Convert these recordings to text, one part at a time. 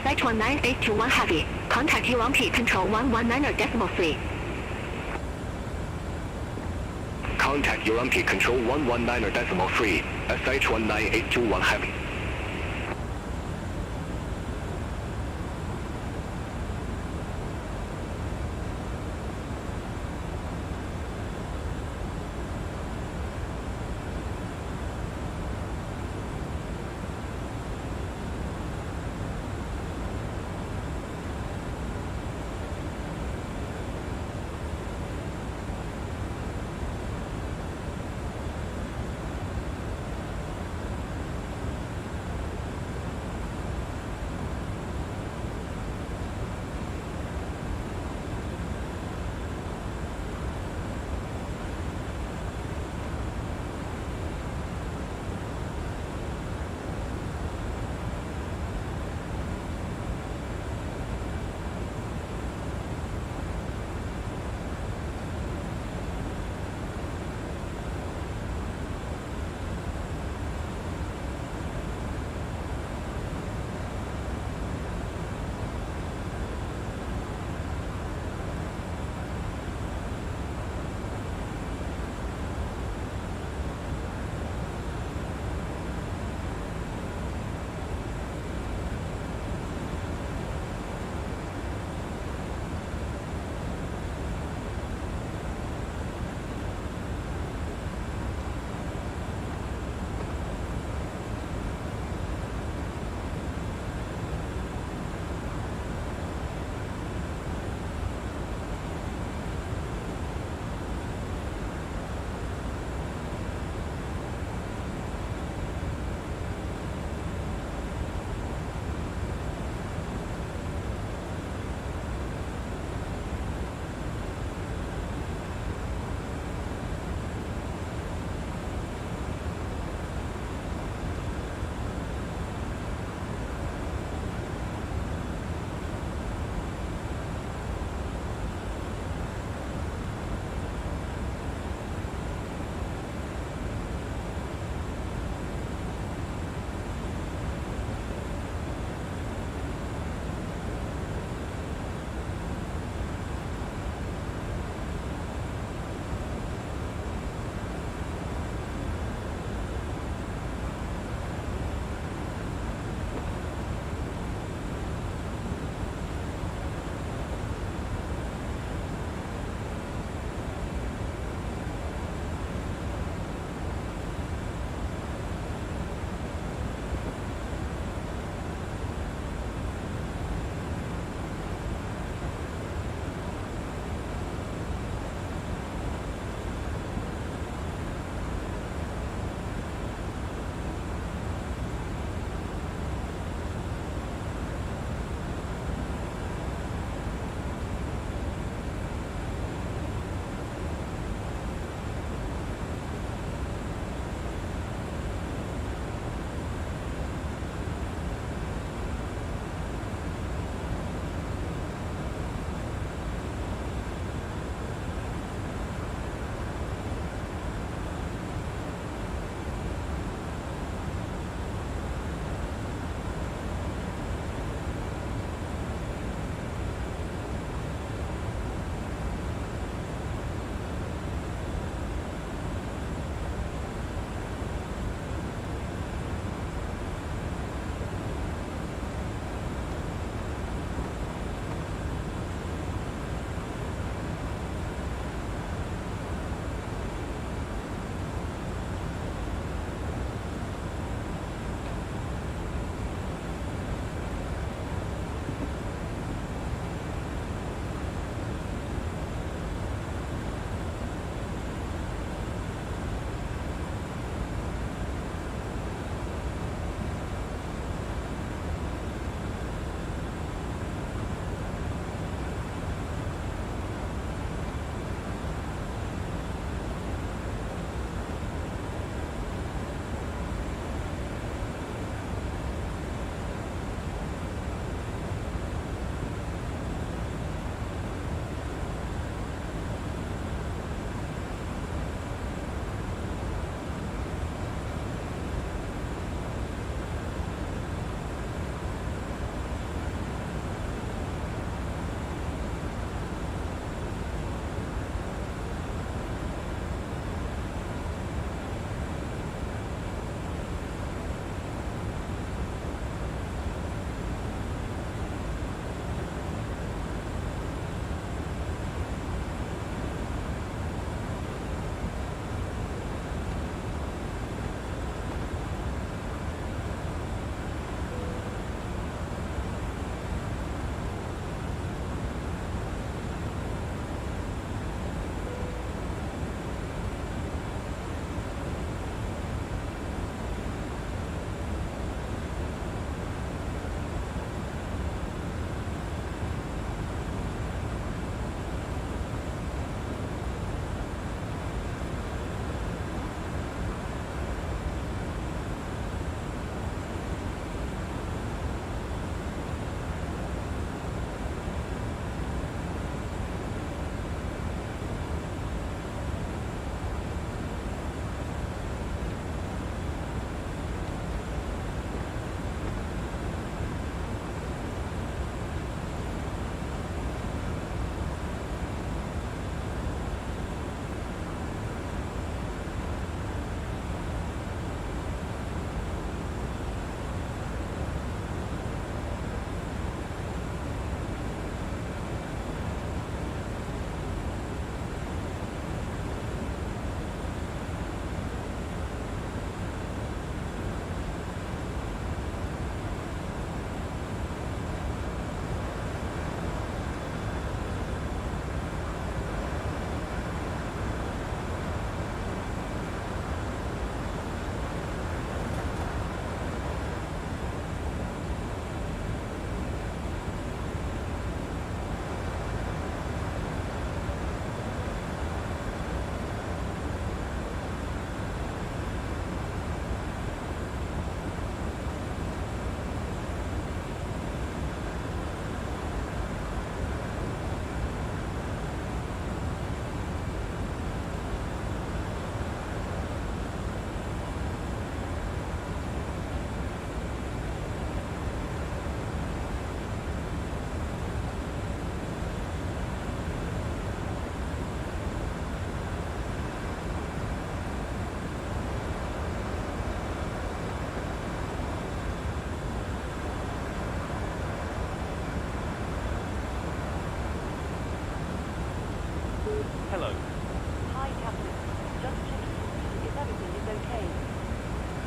SH19821 Heavy. Contact UMP Control 119.3. Contact UMP Control 119.3, SH19821 Heavy.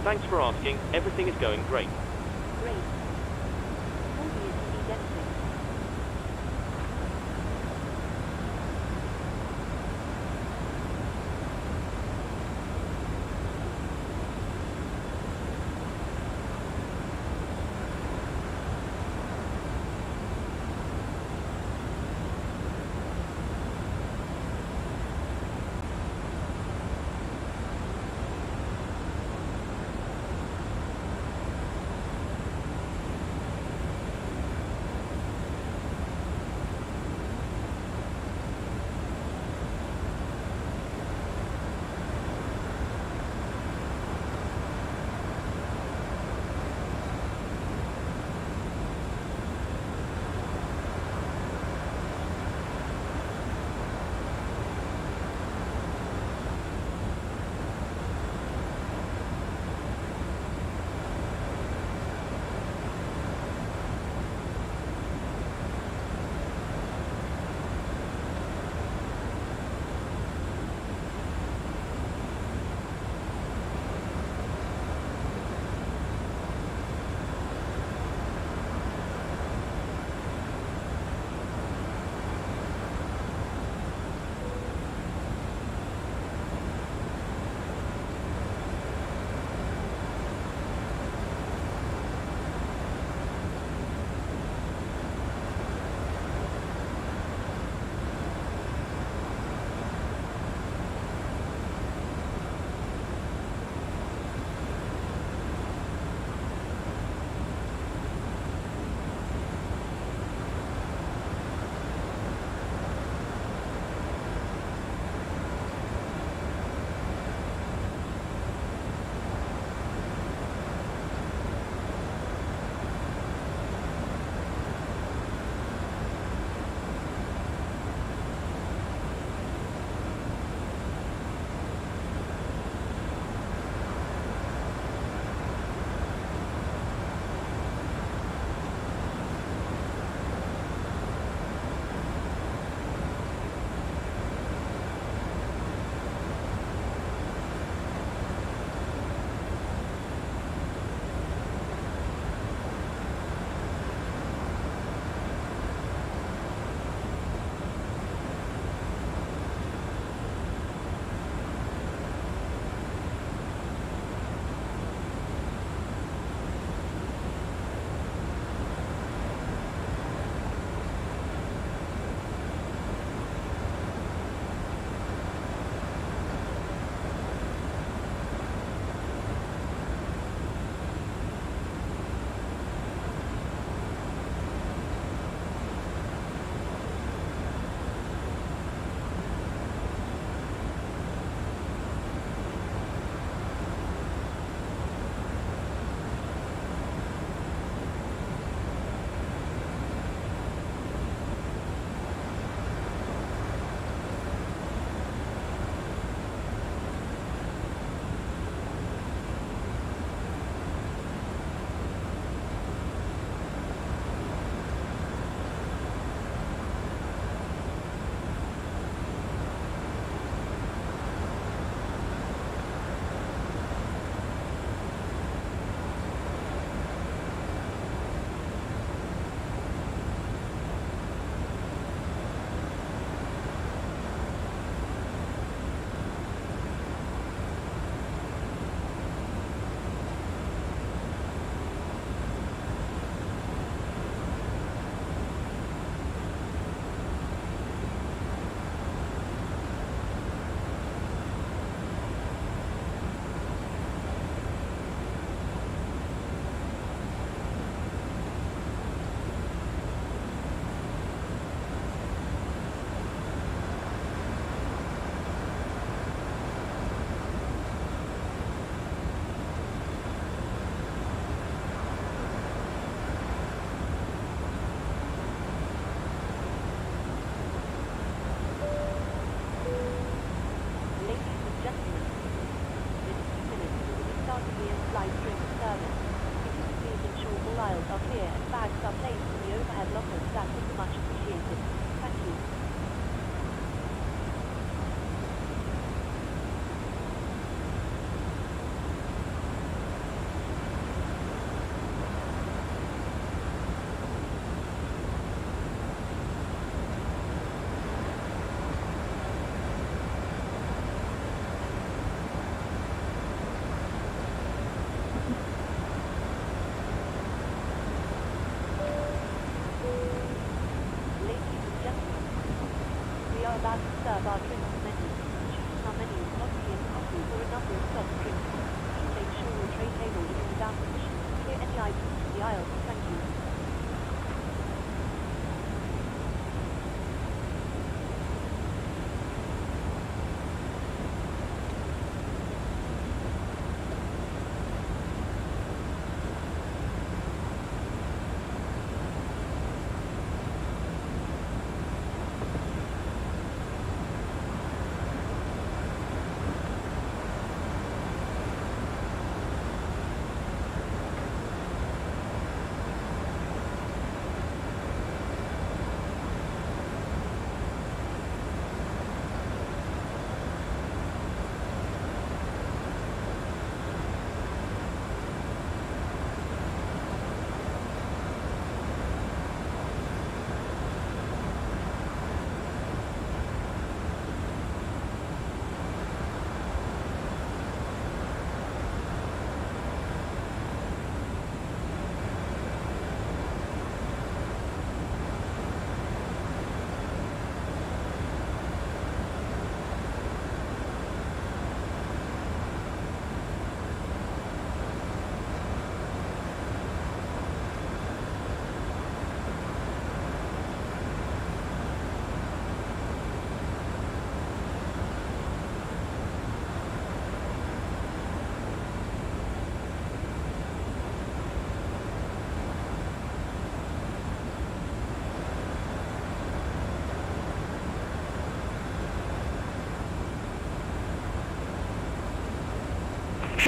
Thanks for asking. Everything is going great. Great. Told you if you need anything.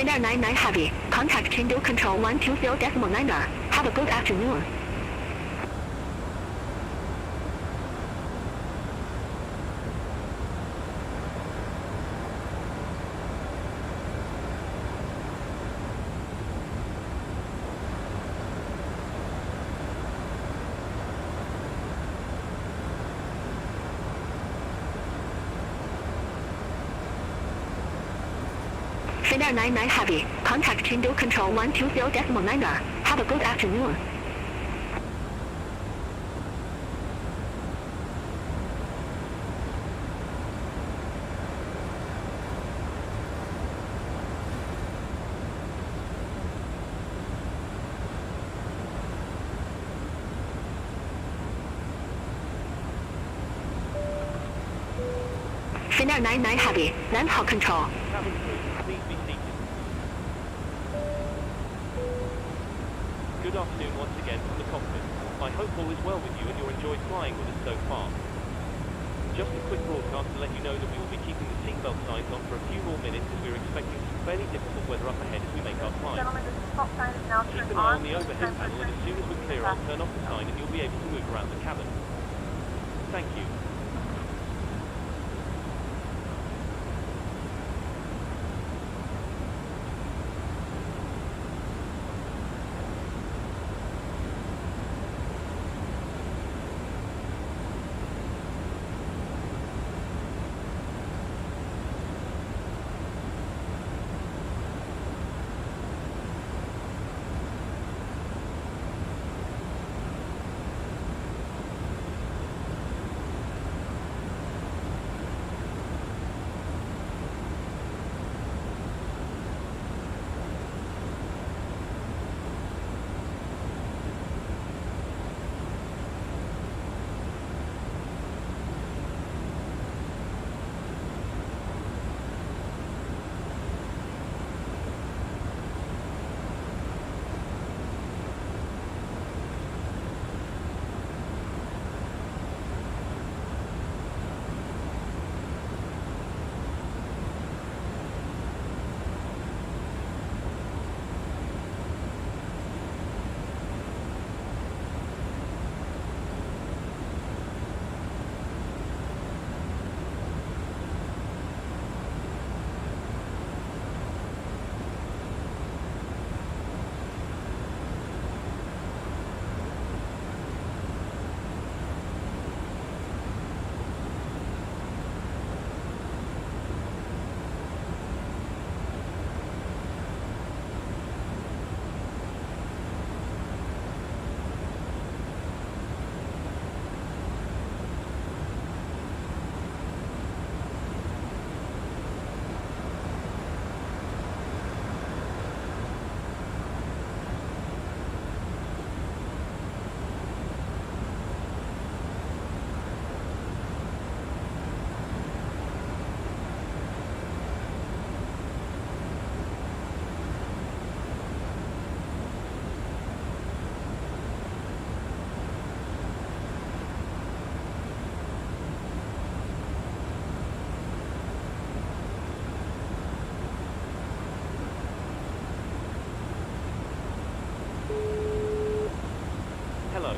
Finnair 99 Heavy, contact Chengdu Control 120.9er. Have a good afternoon. Finnair 99 Heavy, contact Chengdu Control 120.9er. Have a good afternoon. Finnair 99 Heavy, landhawk control. Cabin crew, please be seated. Good afternoon once again from the cockpit. I hope all is well with you and you enjoyed flying with us so far. Just a quick broadcast to let you know that we will be keeping the seatbelt signs on for a few more minutes as we're expecting some fairly difficult weather up ahead as we make our climb. Gentlemen, the stop sign is now Keep turned an eye on. on the overhead panel and as soon as we're clear I'll turn off the sign and you'll be able to move around the cabin. Thank you. Hello.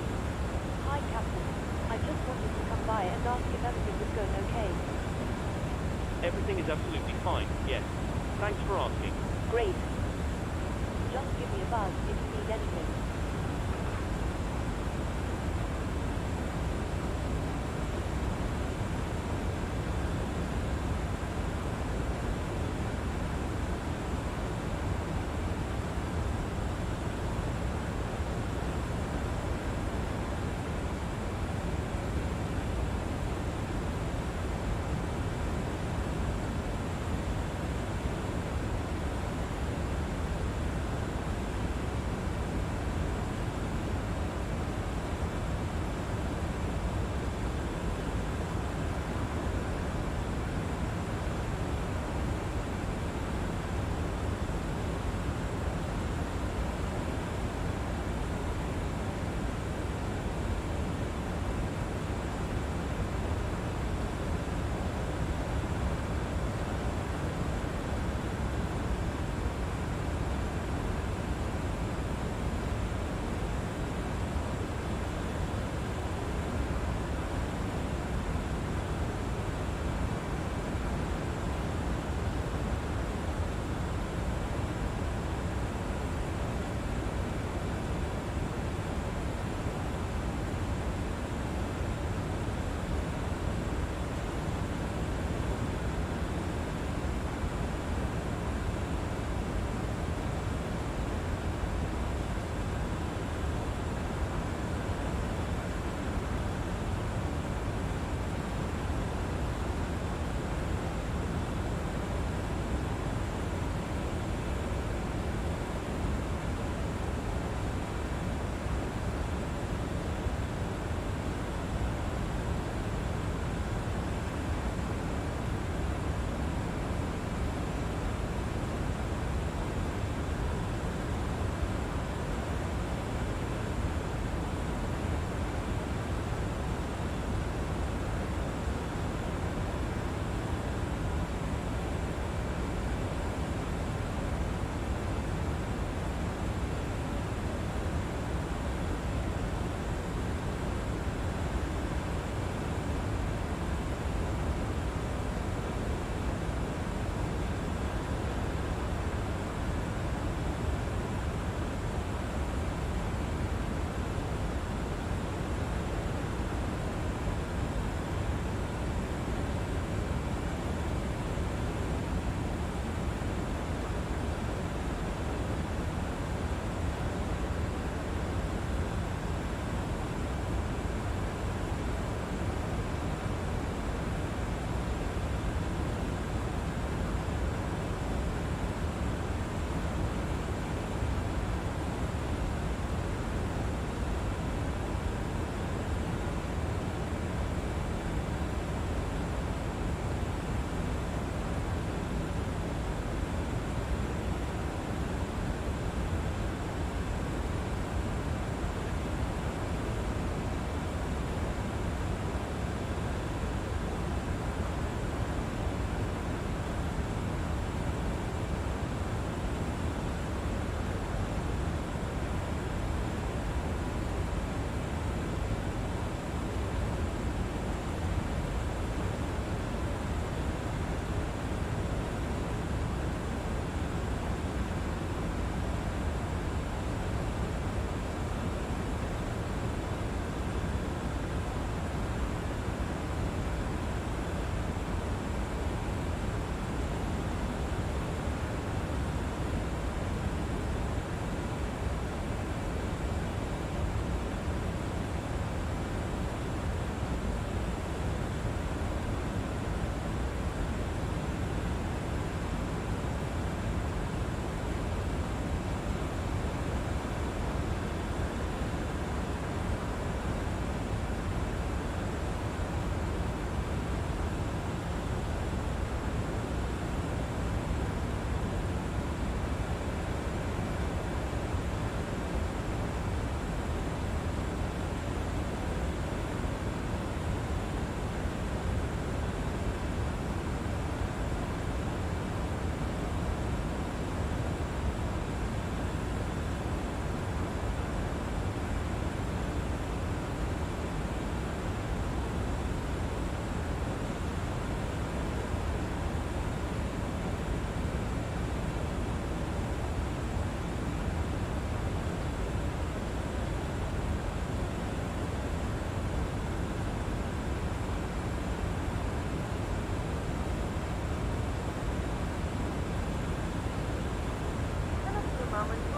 Hi, Captain. I just wanted to come by and ask if everything was going okay. Everything is absolutely fine, yes. Thanks for asking. Great. Just give me a buzz if you need anything.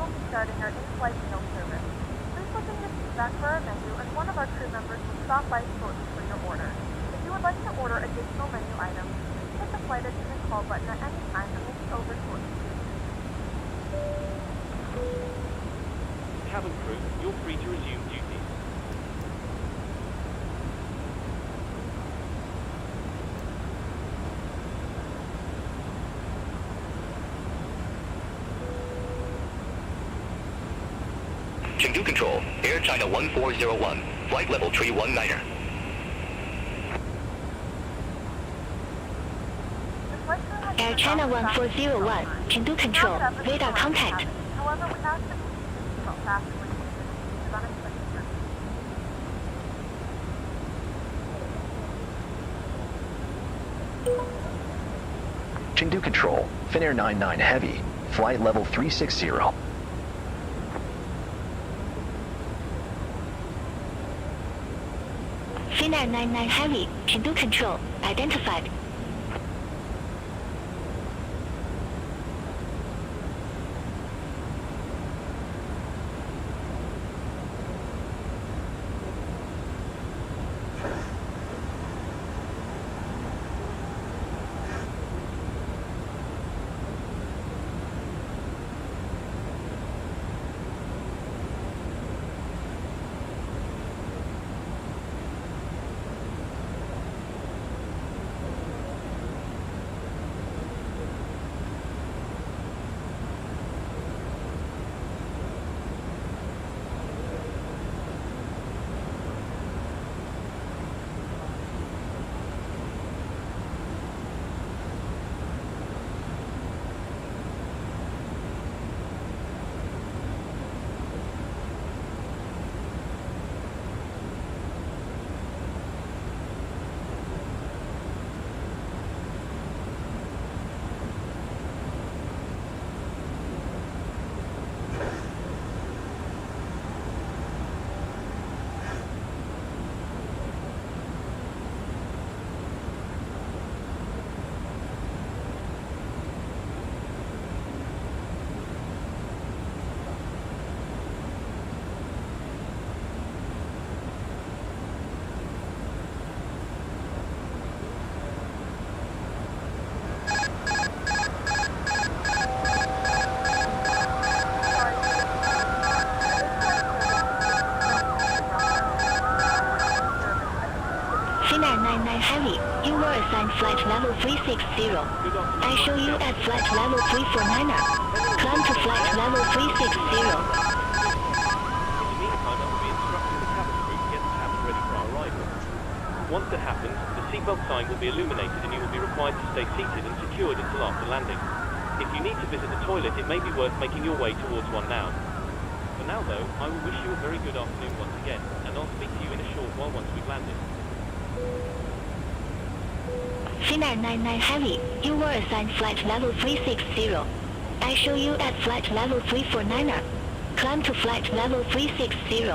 will be starting our in-flight meal service. Please look in your seat back for our menu, and one of our crew members will stop by shortly for your order. If you would like to order additional menu items, please hit the flight attendant call button at any time and we'll be over shortly. Cabin crew, you're free to resume duty. Chengdu Control, Air China 1401, flight level 319er. Air China 1401, Chengdu Control, radar contact. However, we ask that you keep your seatbelt fastened when using it due to unexpected circumstances. Chengdu Control, Finnair 99 Heavy, flight level 360. Finnair 99 Heavy, Chengdu Control, identified. Finnair 99 Heavy, you were assigned flight level 360. I show you at flight level 349er. Climb to flight level 360. In the meantime, I will be instructing the cabin crew to get the cabin ready for our arrival. Once that happens, the seatbelt sign will be illuminated and you will be required to stay seated and secured until after landing. If you need to visit the toilet, it may be worth making your way towards one now. For now though, I will wish you a very good afternoon once again, and I'll speak to you in a short while once we've landed. Finnair 99 Heavy, you were assigned flight level 360. I show you at flight level 349er. Climb to flight level 360. Due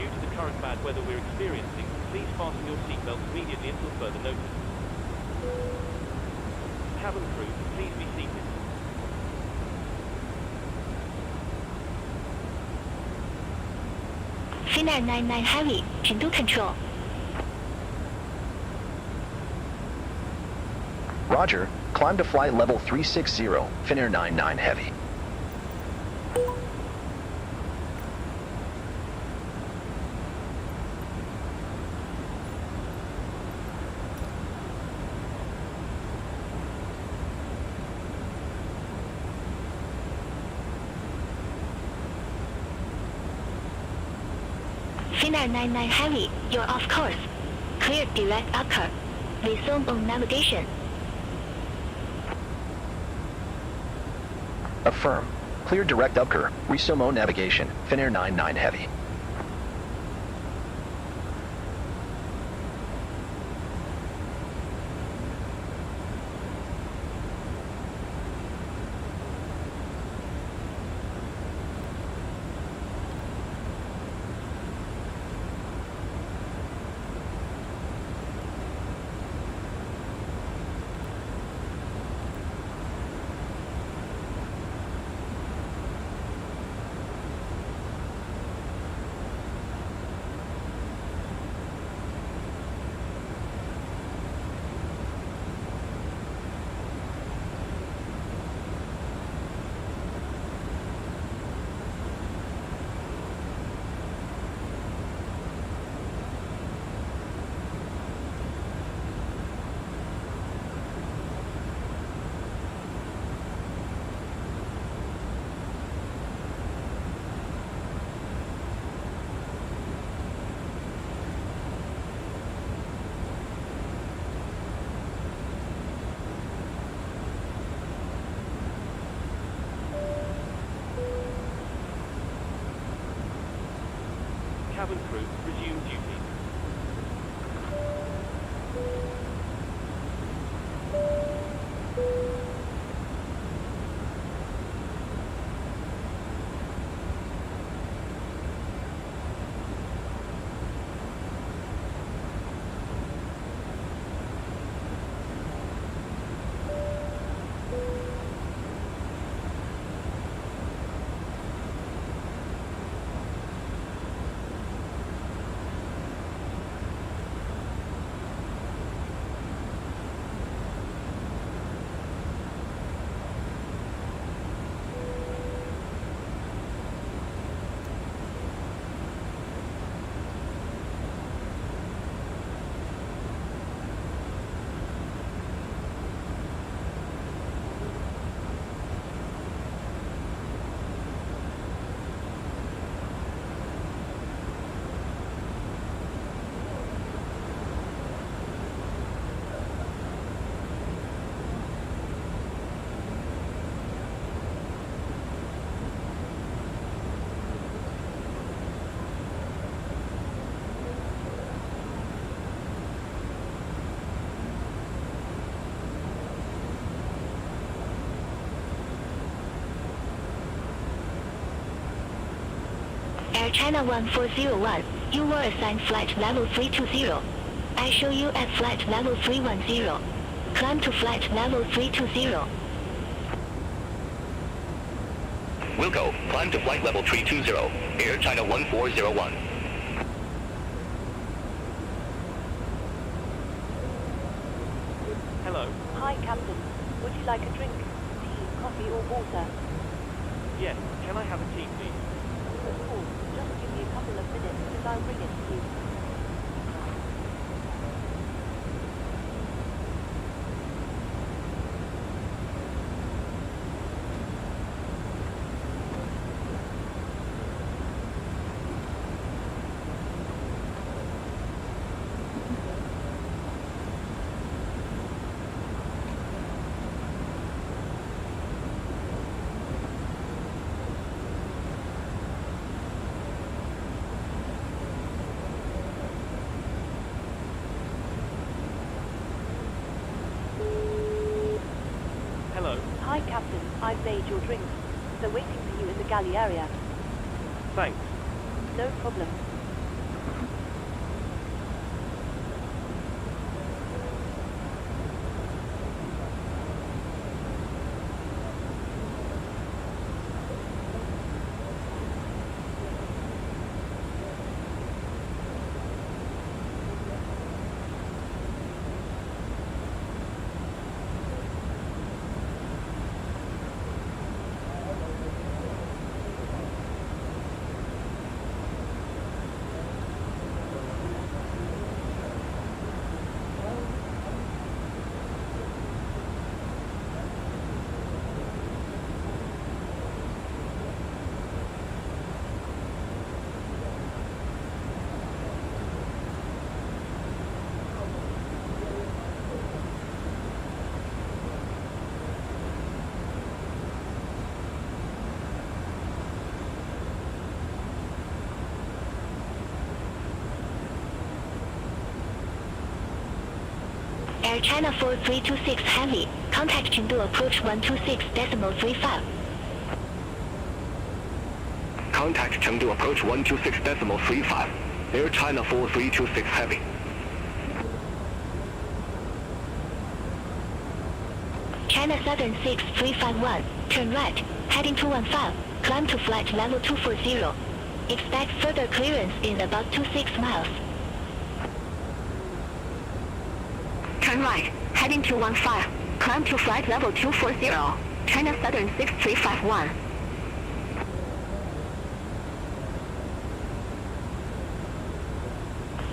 to the current bad weather we're experiencing, please fasten your seatbelts immediately until further notice. Cabin crew, please be seated. Finnair 99 Heavy, Chengdu Control. Roger, climb to flight level 360, Finnair 99 Heavy. Finnair 99 Heavy, you're off course. Clear direct upcurve. Resume on navigation. Affirm. Clear direct upcurve. Resume on navigation. Finnair 99 Heavy. China 1401, you were assigned flight level 320. I show you at flight level 310. Climb to flight level 320. Wilco, climb to flight level 320, Air China 1401. Hello. Hi, Captain. Would you like a drink? Tea, coffee, or water? Yes, can I have a tea, please? Of course. Just give me a couple of minutes and I'll bring it to you. Hello. Hi, Captain. I've made your drinks. They're waiting for you in the galley area. Thanks. No problem. Air China 4326 Heavy, contact Chengdu approach 126.35. Contact Chengdu approach 126.35, Air China 4326 Heavy. China Southern 6351, turn right, heading 215, climb to flight level 240. Expect further clearance in about 26 miles. Turn right, heading 215, climb to flight level 240, China Southern 6351.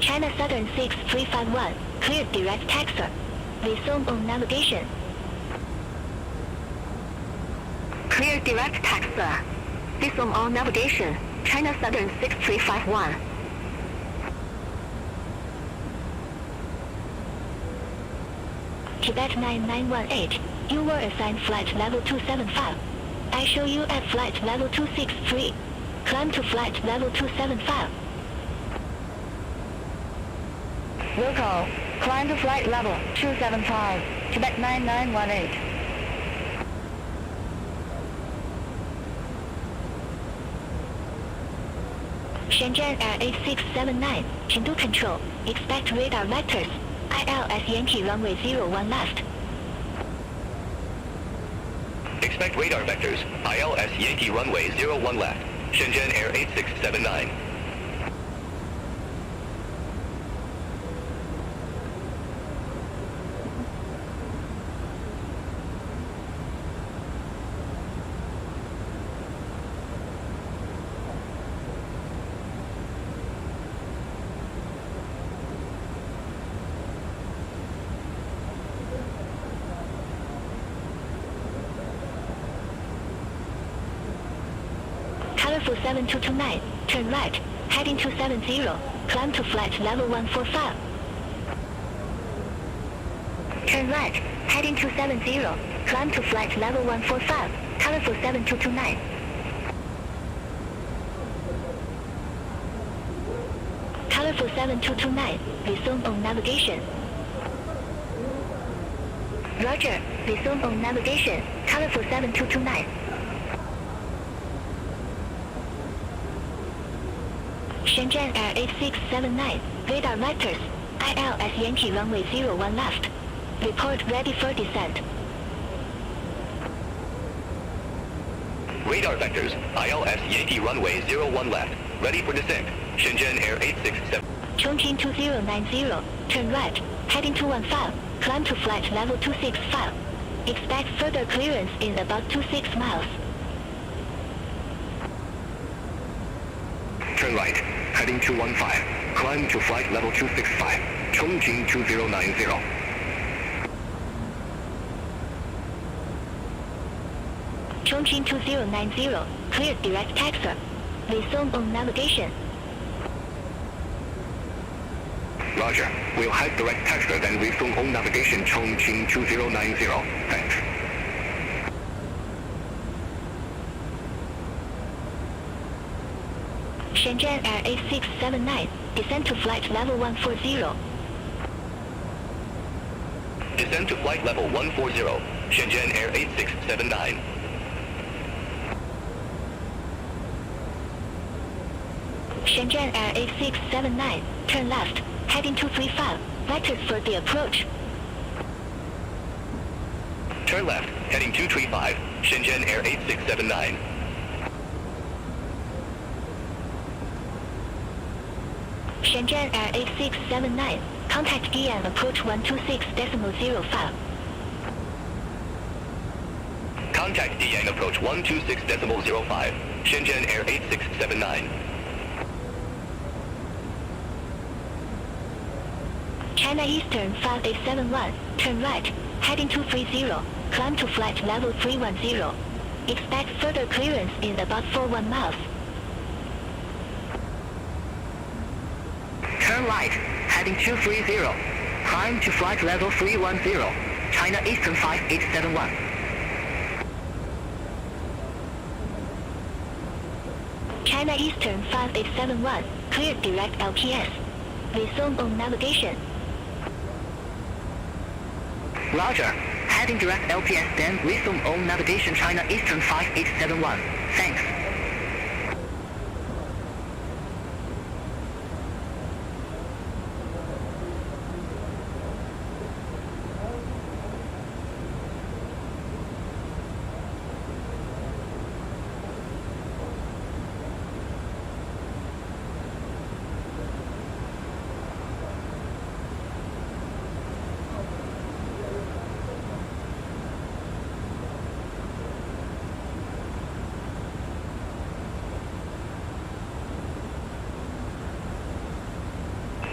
China Southern 6351, cleared direct taxi. Resume on navigation. Clear direct taxi. Resume on navigation. China Southern 6351. Tibet 9918, you were assigned flight level 275. I show you at flight level 263. Climb to flight level 275. Wilco, climb to flight level 275, Tibet 9918. Shenzhen Air 8679, Chengdu Control, expect radar vectors. ILS Yankee runway 01 left. Expect radar vectors, ILS Yankee runway 01 left, Shenzhen Air 8679. Colorful 7229, turn right, heading 270, climb to flight level 145. Turn right, heading 270, climb to flight level 145, colorful 7229. Colorful 7229, resume on navigation. Roger, resume on navigation, colorful 7229. Shenzhen Air 8679, radar vectors, ILS Yankee runway 01 left. Report ready for descent. Radar vectors, ILS Yankee runway 01 left. Ready for descent. Shenzhen Air 867. Chongqing 2090, turn right, heading 215, climb to flight level 265. Expect further clearance in about 26 miles. Turn right, heading 215. Climb to flight level 265. Chongqing 2090. Chongqing 2090, cleared direct taxi. Resume on navigation. Roger. We'll head direct taxi then resume on navigation Chongqing 2090. Thanks. Shenzhen Air 8679, descend to flight level 140. Descend to flight level 140. Shenzhen Air 8679. Shenzhen Air 8679, turn left, heading 235, vectors for the approach. Turn left, heading 235. Shenzhen Air 8679. Shenzhen Air 8679, contact DM approach 126.05. Contact DN approach 126.05. Shenzhen Air 8679. China Eastern 5871, turn right, heading 230, climb to flight level 310. Expect further clearance in about 41 miles. Turn right, heading 230. Climb to flight level 310. China Eastern 5871. China Eastern 5871, cleared direct LPS. Resume on navigation. Roger. Heading direct LPS then resume on navigation China Eastern 5871. Thanks.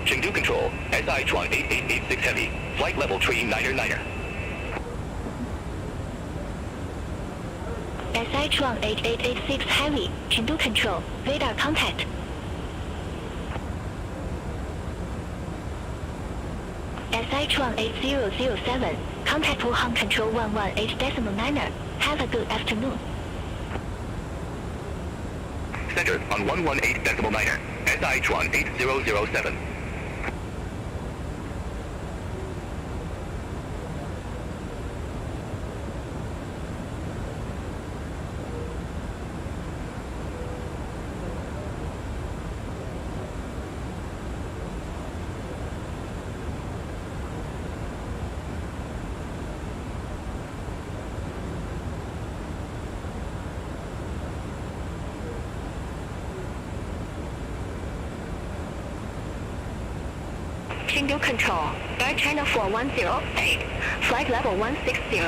Chengdu Control, SI Chuan 8886 Heavy, flight level tree 9er. SI Chuang 8886 Heavy, Chengdu Control, radar contact. SI Chuang 8007, contact Wuhan Control 118.9er. Have a good afternoon. Center on 118.9er. SI Chuan 8007. Chengdu Control, Air China 4108, flight level 160.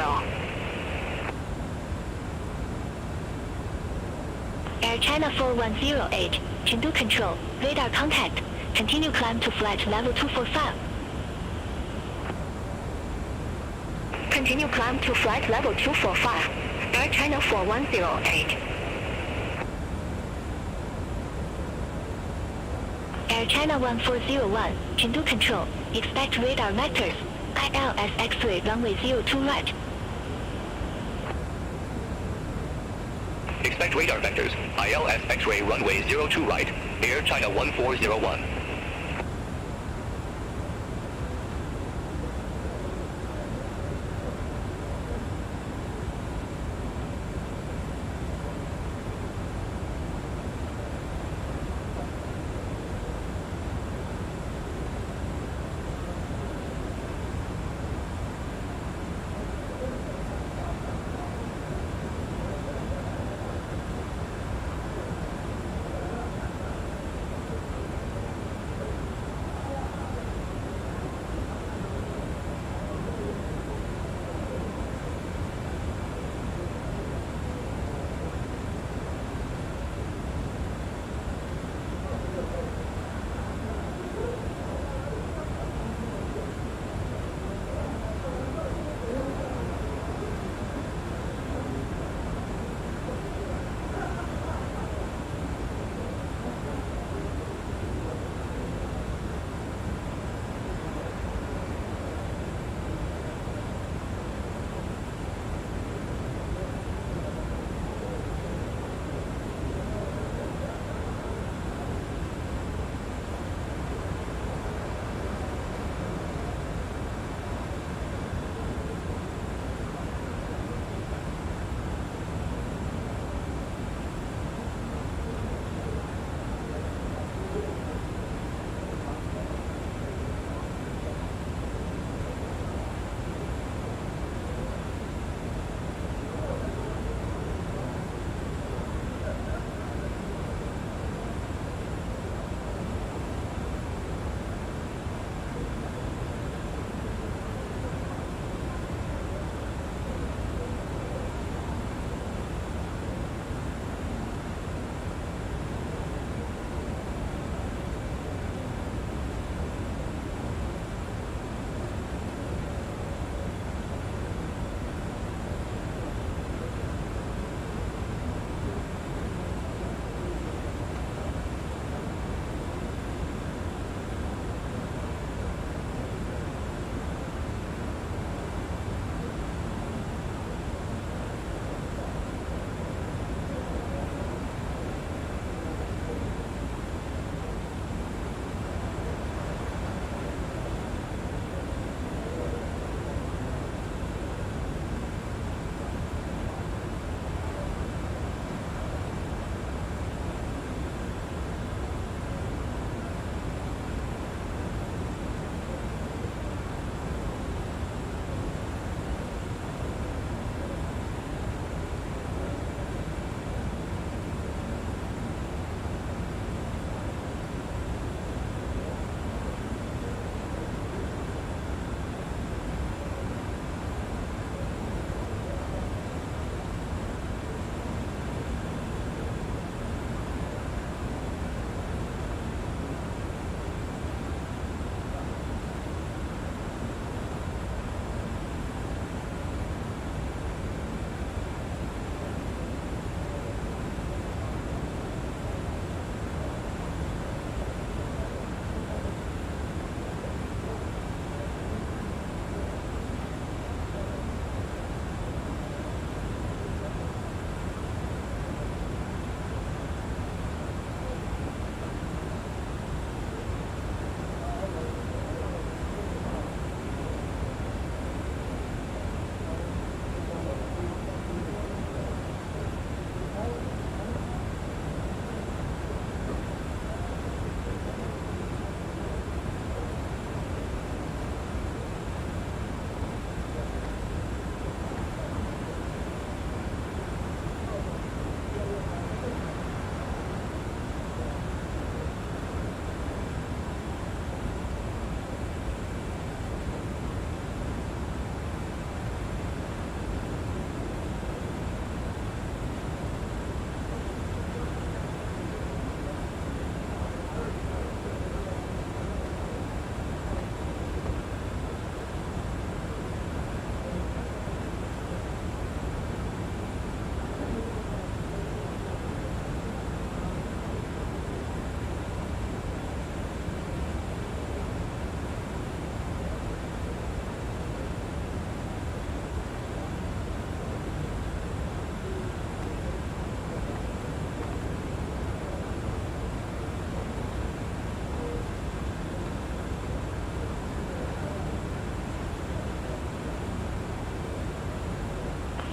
Air China 4108, Chengdu Control, radar contact. Continue climb to flight level 245. Continue climb to flight level 245. Air China 4108. Air China 1401, Chengdu Control, expect radar vectors. ILS X-ray runway 02 right. Expect radar vectors. ILS X-ray runway 02 right. Air China 1401.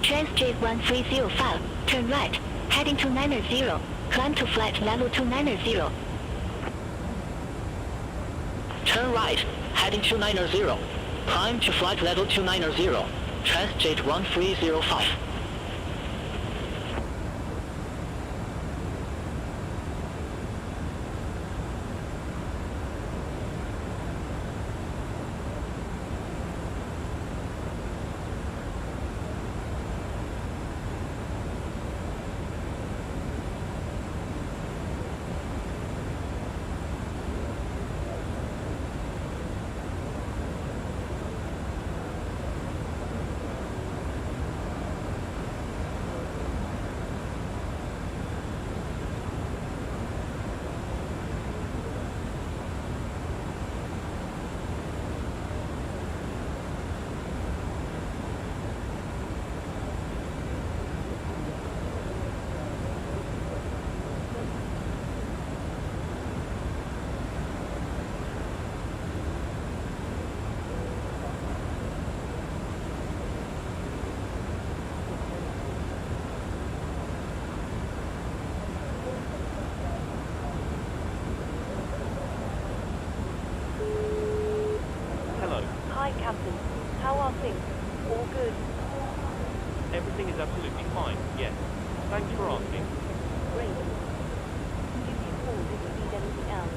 Transjet 1305, turn right, heading to 90, climb to flight level 290. Turn right, heading to 90. Climb to flight level 290. Transjet 1305. Hello. Hi, Captain. How are things? All good? Everything is absolutely fine, yes. Thanks for asking. Great. Give me a call if you need anything else.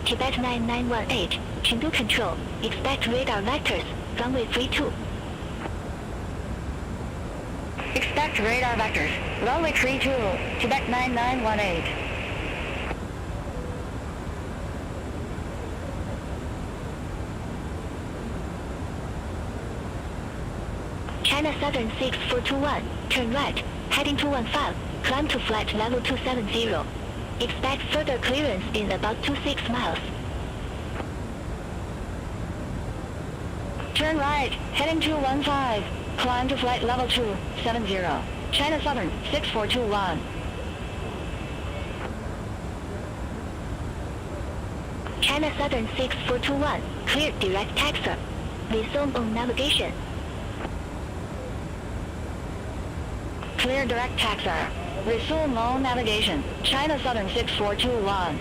Tibet 9918, Chengdu Control, expect radar vectors, runway 32. Expect radar vectors. Runway 32, Tibet 9918. China Southern 6421, turn right, heading 215, climb to flight level 270. Expect further clearance in about 26 miles. Turn right, heading 215. Climb to flight level 270. China Southern 6421. China Southern 6421, clear direct taxi. Resume on navigation. Clear direct taxi. Resume on navigation. China Southern 6421.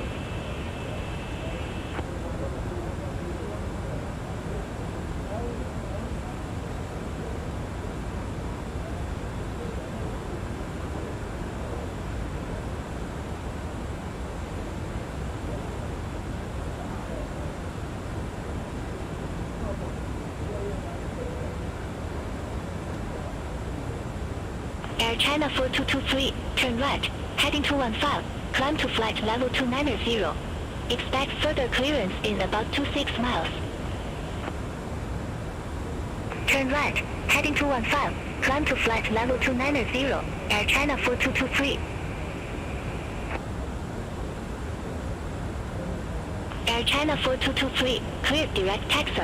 Air China 4223, turn right, heading 215, climb to flight level 290. Expect further clearance in about 26 miles. Turn right, heading 215, climb to flight level 290, Air China 4223. Air China 4223, cleared direct taxi.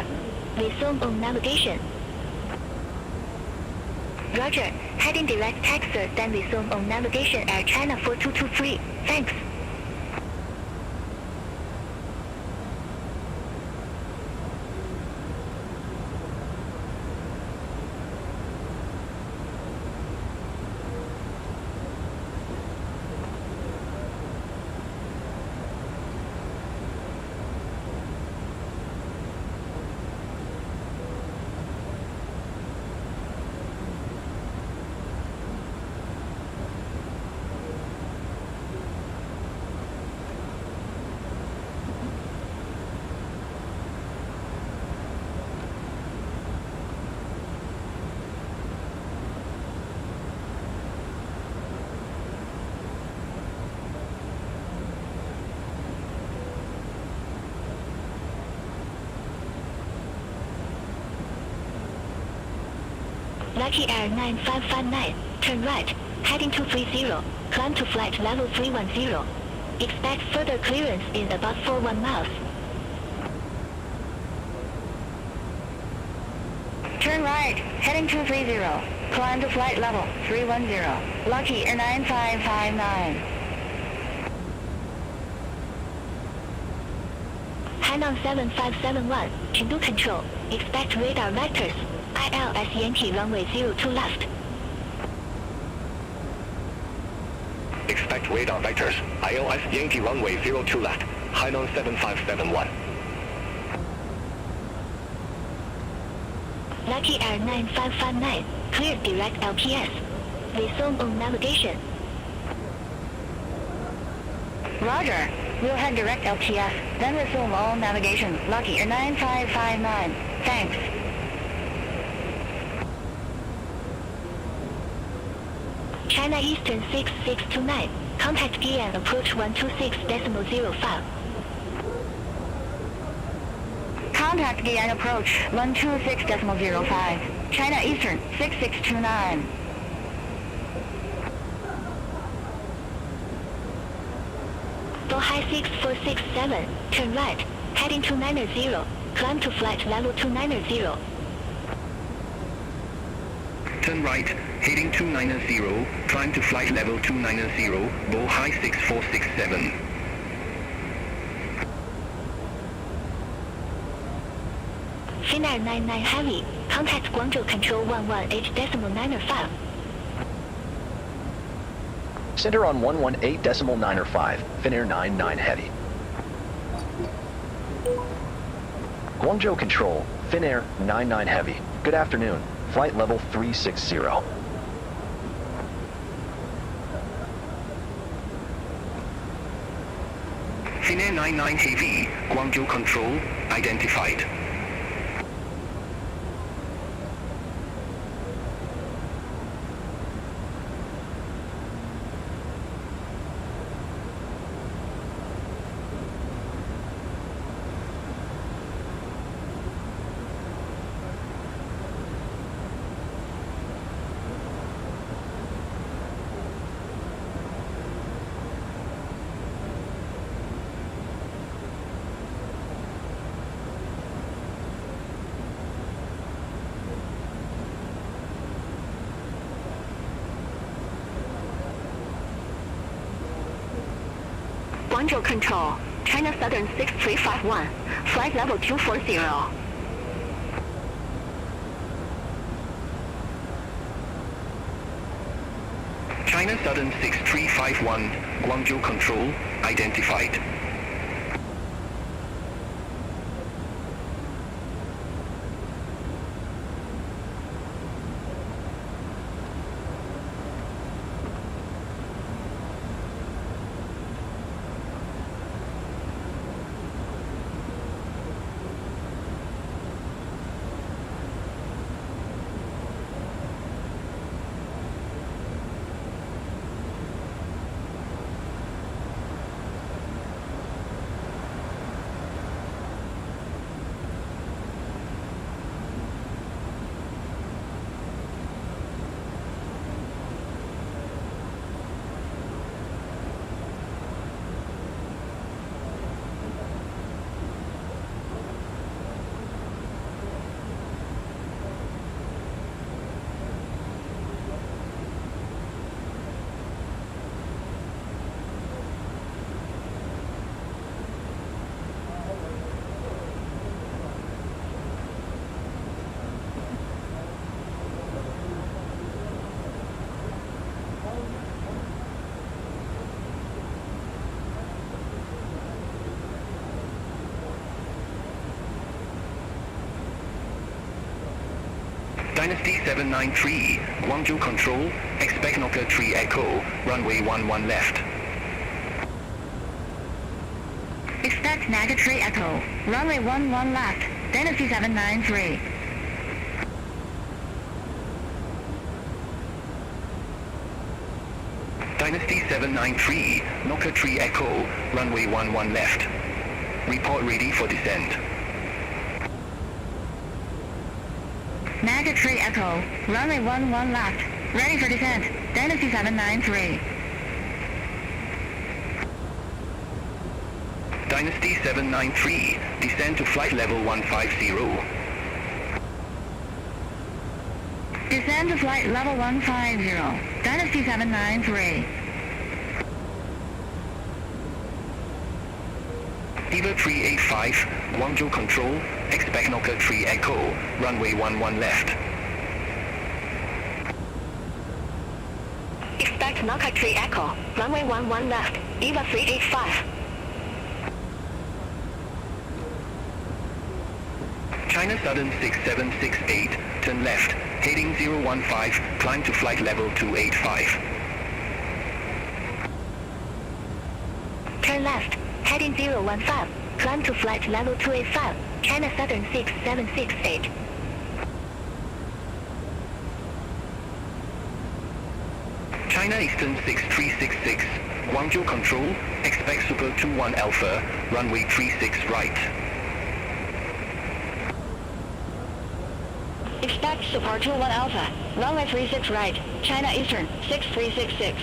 Resume on navigation. Roger, heading direct taxi, then resume on navigation Air China 4223. Thanks. Lucky Air 9559, turn right, heading 230, climb to flight level 310. Expect further clearance in about 41 miles. Turn right, heading 230, climb to flight level 310. Lucky Air 9559. Hainan 7571, Chengdu Control, expect radar vectors. ILS Yankee runway 02 left. Expect radar vectors. ILS Yankee runway 02 left. Hainan 7571. Lucky Air 9559, cleared direct LPS. Resume on navigation. Roger, we'll head direct LPS, then resume on navigation. Lucky Air 9559, thanks. China Eastern 6629, contact Guian approach 126.05. Contact Guian approach 126.05, China Eastern 6629. Bohai 6467, turn right, heading 290, climb to flight level 290. Turn right, heading 290, climb to flight level 290, Bohai 6467. Finnair 99 Heavy, contact Guangzhou Control 118.905. Center on 118.905, Finnair 99 Heavy. Guangzhou Control, Finnair 99 Heavy. Good afternoon. Flight level 360. Finnair 99 Heavy, Guangzhou Control, identified. Guangzhou Control, China Southern 6351, flight level 240. China Southern 6351, Guangzhou Control, identified. Dynasty 793, Guangzhou Control, expect Nokia 3 Echo, runway 11 left. Expect Nokia 3 Echo, runway 11 left, Dynasty 793. Dynasty 793, Nokia 3 Echo, runway 11 left. Report ready for descent. Nokia 3 Echo, runway 11 left, ready for descent, Dynasty 793. Dynasty 793, descend to flight level 150. Descend to flight level 150, Dynasty 793. Eva 385, Guangzhou Control, expect Nokia 3 Echo, runway 11 left. Expect Nokia 3 Echo, runway 11 left, Eva 385. China Southern 6768, turn left, heading 015, climb to flight level 285. Turn left, heading 015, climb to flight level 285, China Southern 6768. China Eastern 6366, Guangzhou Control, expect Super 21 Alpha, runway 36 right. Expect Super 21 Alpha, runway 36 right, China Eastern 6366.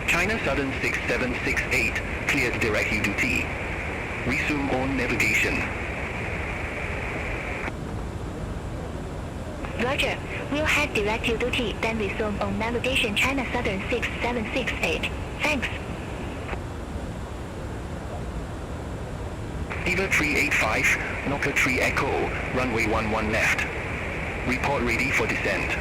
China Southern 6768, cleared direct UDT. Resume on navigation. Roger, we'll head direct to duty, then resume on navigation China Southern 6768. Thanks. Eva 385, Nokia 3 Echo, runway 11 left. Report ready for descent.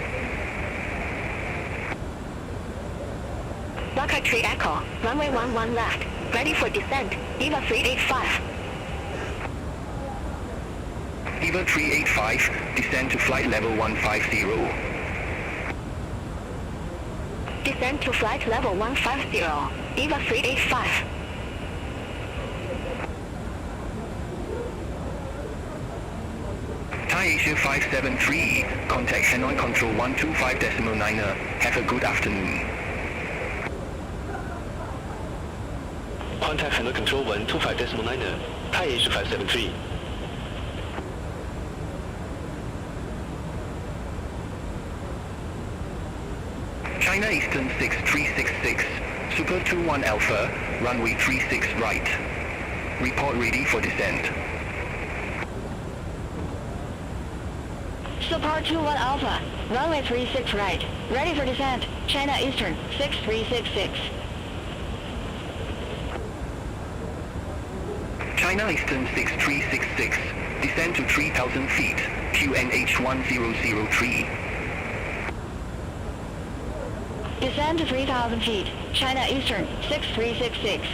Nokia 3 Echo, runway 11 left, ready for descent, Eva 385. Eva 385, descend to flight level 150. Descend to flight level 150, Eva 385. Thai Asia 573, contact Hanoi Control 125.9er. Have a good afternoon. Contact Hanoi Control 125.9er, Thai Asia 573. China Eastern 6366, Super 21 Alpha, runway 36 right. Report ready for descent. Super 21 Alpha, runway 36 right, ready for descent, China Eastern 6366. China Eastern 6366, descend to 3,000 feet, QNH 1003. Descend to 3,000 feet, China Eastern 6366.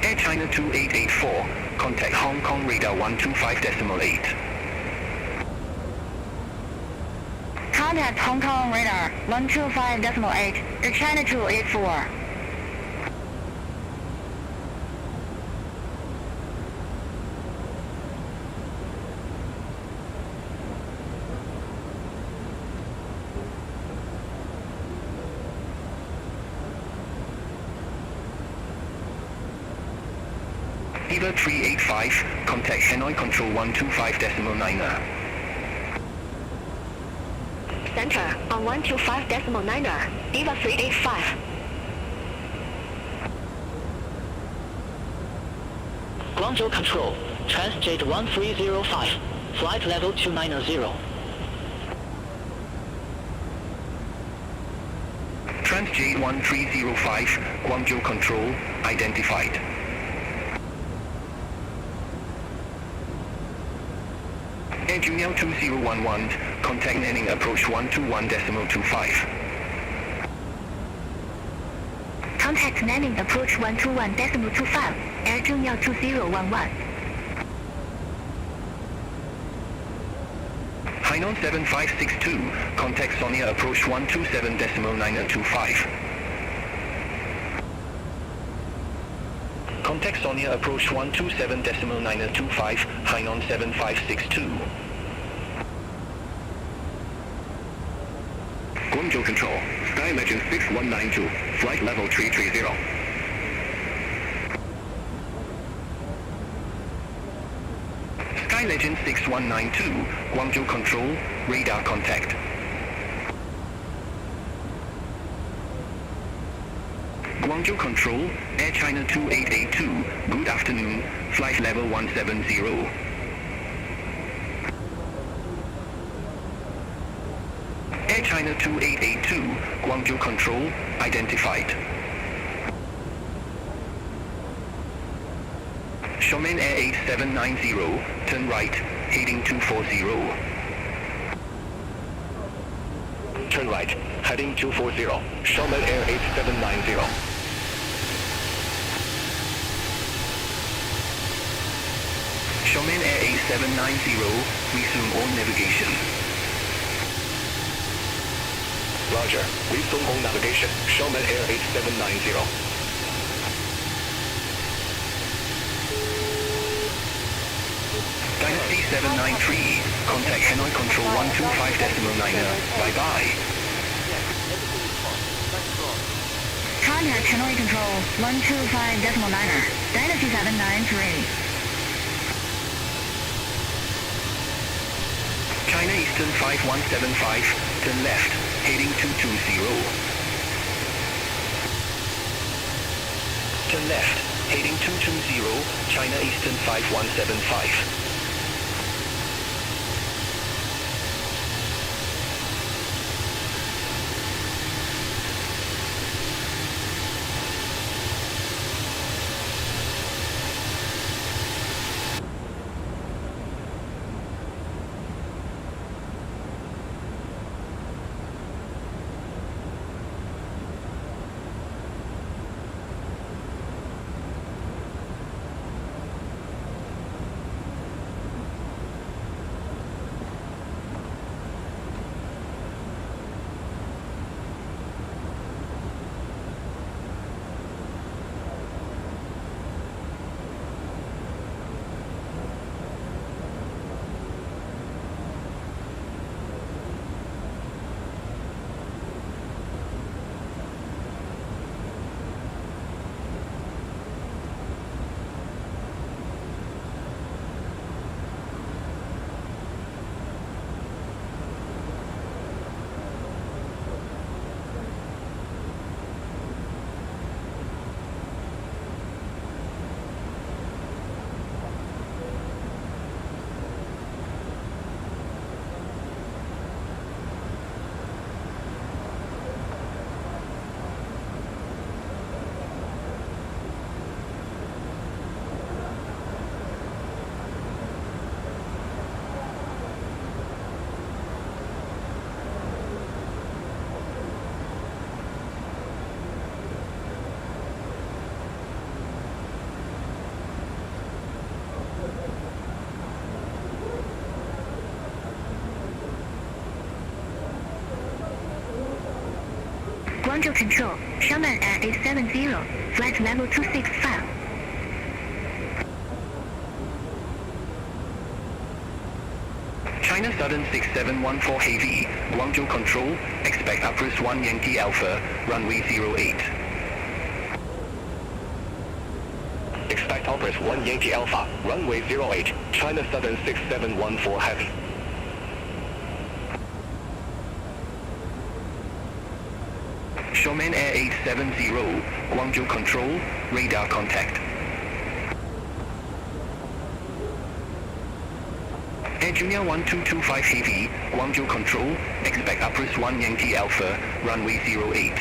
Air China 2884, contact Hong Kong radar 125.8. Contact Hong Kong radar 125.8, Air China 284. Eva 385, contact Hanoi Control 125.9er. Center on 125.9er, Eva 385. Guangzhou Control, Transjet 1305, flight level 290. Transjet 1305, Guangzhou Control, identified. Air Junior 2011, contact landing approach 121.25. Contact landing approach 121.25, Air Junior 2011. Hainan 7562, contact Sonia approach 127.925. Contact Sonia approach 127.925, Hainan 7562. Guangzhou Control, Sky Legend 6192, flight level 330. Sky Legend 6192, Guangzhou Control, radar contact. Guangzhou Control, Air China 2882, good afternoon, flight level 170. Air China 2882, Guangzhou Control, identified. Xiamen Air 8790, turn right, heading 240. Turn right, heading 240, Xiamen Air 8790. Xiamen Air 8790, resume all navigation. Roger, resume all navigation, Xiamen Air 8790. Dynasty 793, contact Hanoi Control 125.9, bye-bye. Contact Hanoi Control 125.9, Dynasty 793. China Eastern 5175, turn left, heading 220. Turn left, heading 220, China Eastern 5175. Guangzhou Control, Xiamen Air 870, flight level 265. China Southern 6714 Heavy, Guangzhou Control, expect approach 1 Yankee Alpha, runway 08. Expect approach 1 Yankee Alpha, runway 08, China Southern 6714 Heavy. Xiamen Air 870, Guangzhou Control, radar contact. Air Junior 1225 Heavy, Guangzhou Control, expect approach 1 Yankee Alpha, runway 08.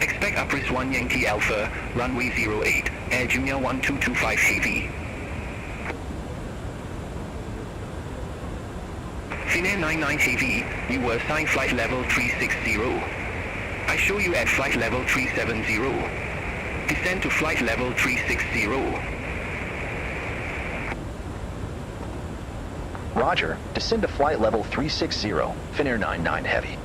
Expect approach 1 Yankee Alpha, runway 08, Air Junior 1225 Heavy. Finnair 99 Heavy, you were assigned flight level 360. I show you at flight level 370. Descend to flight level 360. Roger, descend to flight level 360, Finnair 99 Heavy.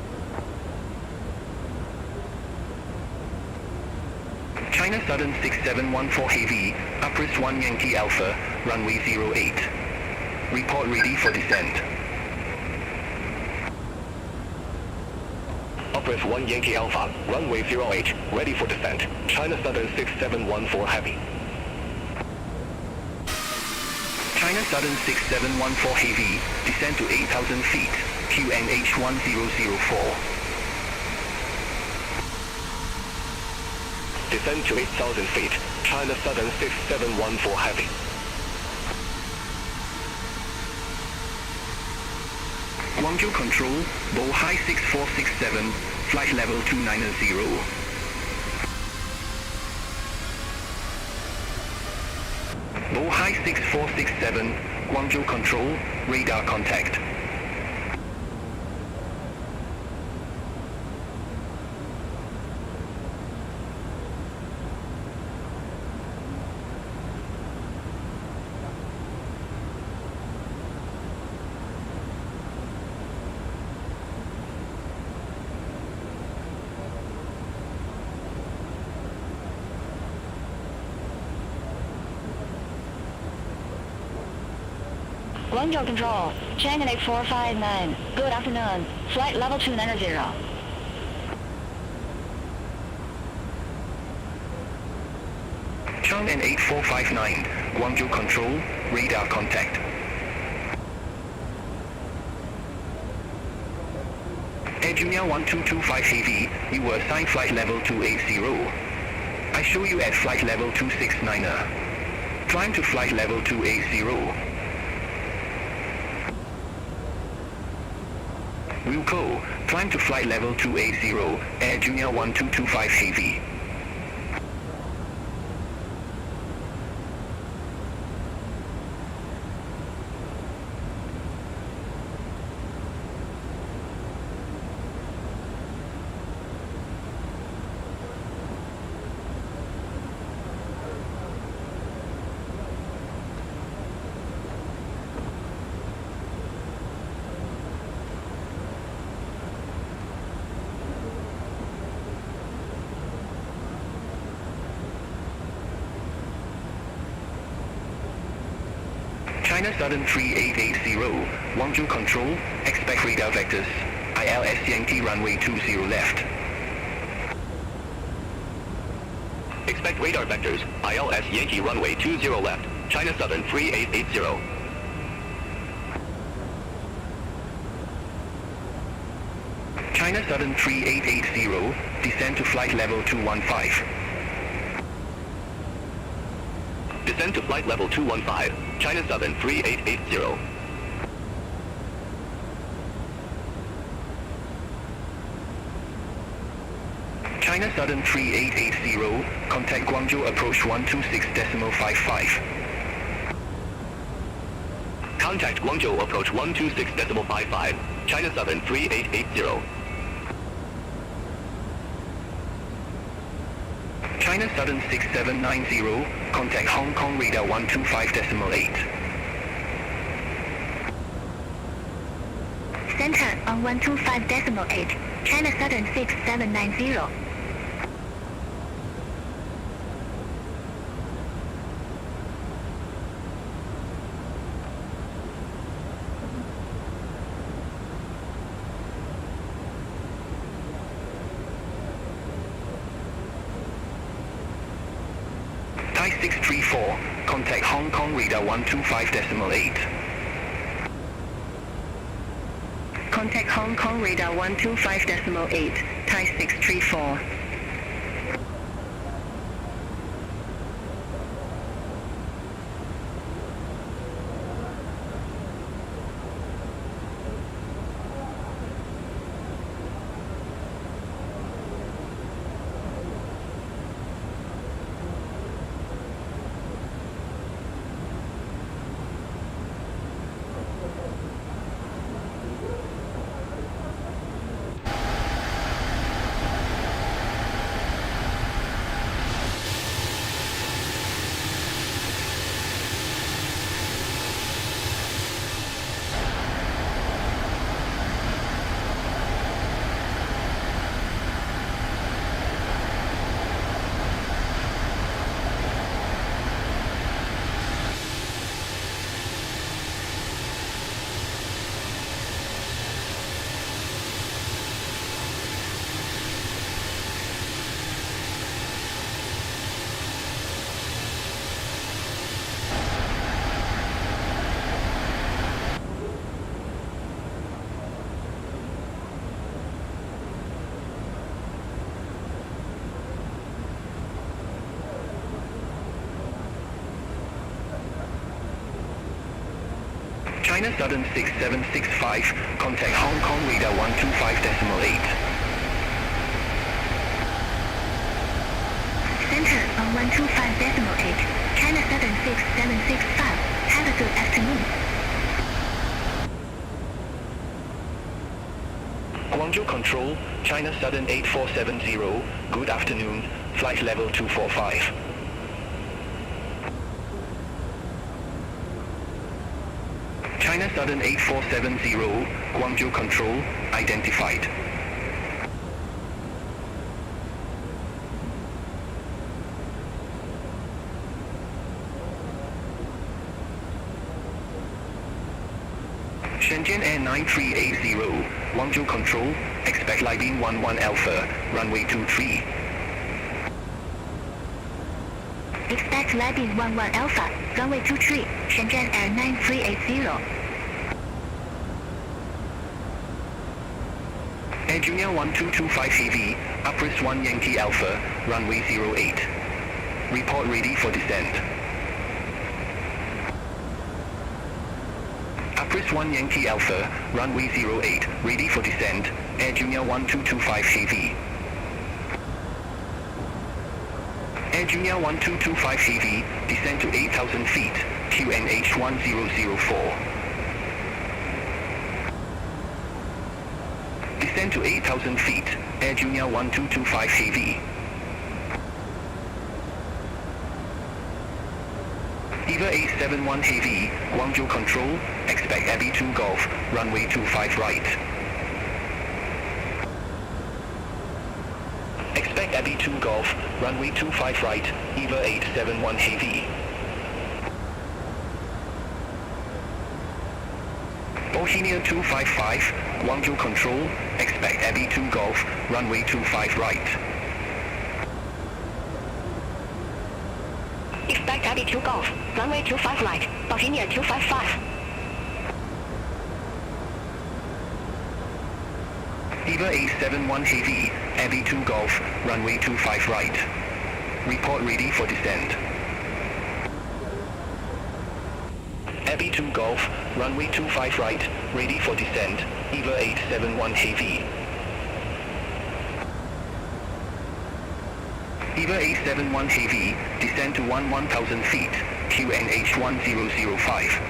China Southern 6714 Heavy, upwards 1 Yankee Alpha, runway 08. Report ready for descent. Upwards 1 Yankee Alpha, runway 08, ready for descent. China Southern 6714 Heavy. China Southern 6714 Heavy, descend to 8,000 feet, QNH 1004. Descend to 8,000 feet, China Southern 6714 Heavy. Guangzhou Control, Bow High 6467, flight level 290. Bow High 6467, Guangzhou Control, radar contact. Guangzhou Control, Chang'an 8459. Good afternoon. Flight level 290. Chang'an 8459, Guangzhou Control, radar contact. Air Junior 1225 Heavy, you were assigned flight level 280. I show you at flight level 269. Climb to flight level 280. Wilco, climb to flight level 280, Air Junior 1225 Heavy. China Southern 3880, Guangzhou Control, expect radar vectors. ILS Yankee runway 20 left. Expect radar vectors, ILS Yankee runway 20 left, China Southern 3880. China Southern 3880, descend to flight level 215. Descend to flight level 215, China Southern 3880. China Southern 3880, contact Guangzhou approach 126.55. Contact Guangzhou approach 126.55, China Southern 3880. China Southern 6790, contact Hong Kong radar 125.8. Center on 125.8, China Southern 6790. Thai 634, contact Hong Kong radar 125.8. Contact Hong Kong radar 125.8, Thai 634. China Southern 6765, contact Hong Kong radar 125.8. Center on 125.8, China Southern 6765. Have a good afternoon. Guangzhou Control, China Southern 8470, good afternoon, flight level 245. China Southern 8470, Guangzhou Control, identified. Shenzhen Air 9380, Guangzhou Control, expect Libin 11 Alpha, runway 23. Expect Libin 11 Alpha, runway 23, Shenzhen Air 9380. Air Junior 1225 Heavy, Upris 1 Yankee Alpha, runway 08. Report ready for descent. Upris 1 Yankee Alpha, runway 08, ready for descent, Air Junior 1225 Heavy. Air Junior 1225 Heavy, descend to 8,000 feet, QNH 1004. Descend to 8,000 feet, Air Junior 1225 Heavy. EVA 871 Heavy, Guangzhou Control, expect Abbey 2 Golf, runway 25 right. Expect Abbey 2 Golf, runway 25 right, EVA 871 Heavy. Bohemia 255, Guangzhou Control, expect Abbey 2 Golf, runway 25 right. Expect Abbey 2 Golf, runway 25 right, Bohemia 255. EVA 871 Heavy, Abbey 2 Golf, runway 25 right. Report ready for descent. Abbey 2 Golf, runway 25 right, ready for descent, EVA 871 Heavy. EVA 871 Heavy, descend to 1,000 feet, QNH 1005.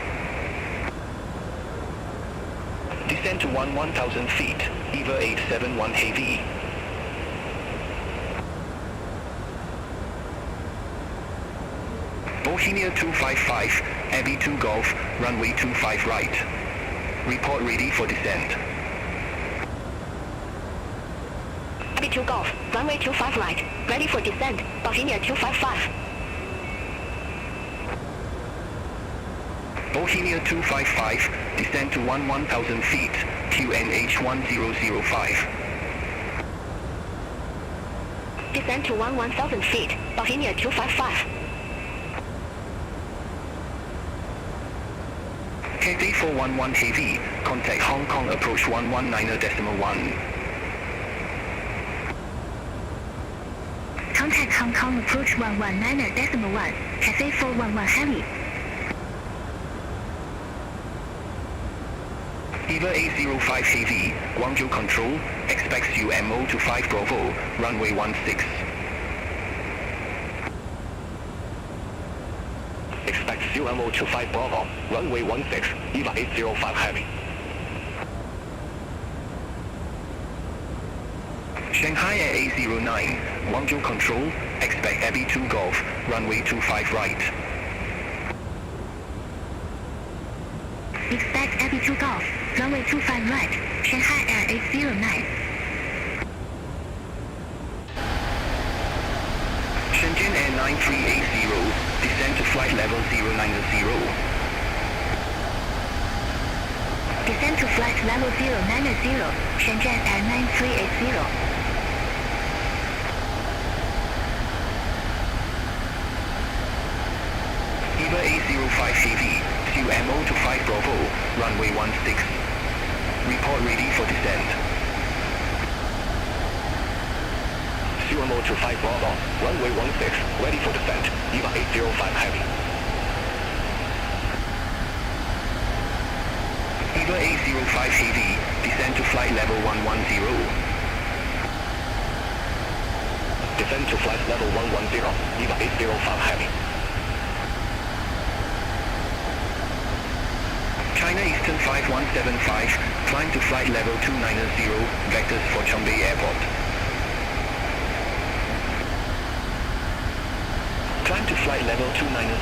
Descend to 1,000 feet, EVA 871 Heavy. Bohemia 255, Abbey 2 Golf, runway 25 right. Report ready for descent. Abbey 2 Golf, runway 25 right, ready for descent, Bohemia 255. Bohemia 255, descend to 1,000 feet, QNH 1005. Descend to 1,000 feet, Bohemia 255. Cathay 411 Heavy, contact Hong Kong approach 119.1. Contact Hong Kong approach 119.1, Cathay 411 Heavy. EVA 805 Heavy, Guangzhou Control, expects UMO to 5 Bravo, runway 16. Expect UMO to 5 Bravo, runway 16, EVA 805 Heavy. Shanghai Air A09, Guangzhou Control, expect Abbey 2 Golf, runway 25 right. Expect Abbey 2 Golf, runway 25 right, Shanghai Air 809. Shenzhen Air 9380, descend to flight level 090. Descend to flight level 090, Shenzhen Air 9380. EVA 805 Heavy, UMO to 5 Bravo, runway 16. Report ready for descent. UMO to 5 Bravo, runway 16, ready for descent, EVA 805 Heavy. Viva A05 Heavy, descend to flight level 110. Descend to flight level 110, Viva A05 Heavy. China Eastern 5175, climb to flight level 290, vectors for Chongbei Airport. Climb to flight level 290,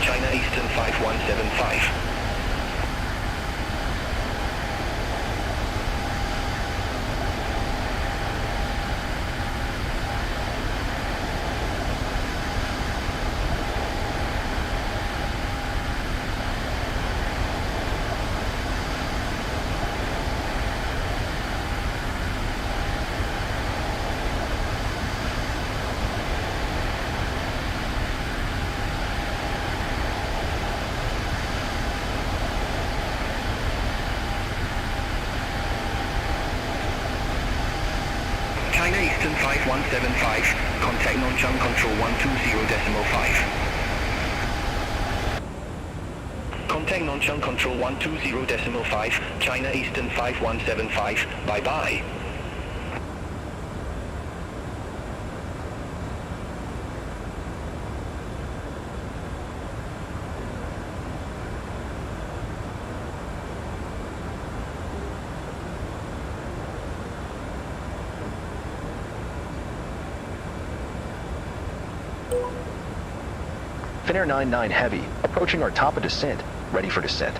China Eastern 5175. China Eastern 5175, contact Nonchang Control 120.5. Contact Nonchang Control 120.5, China Eastern 5175, bye-bye. Finnair 99 Heavy, approaching our top of descent, ready for descent.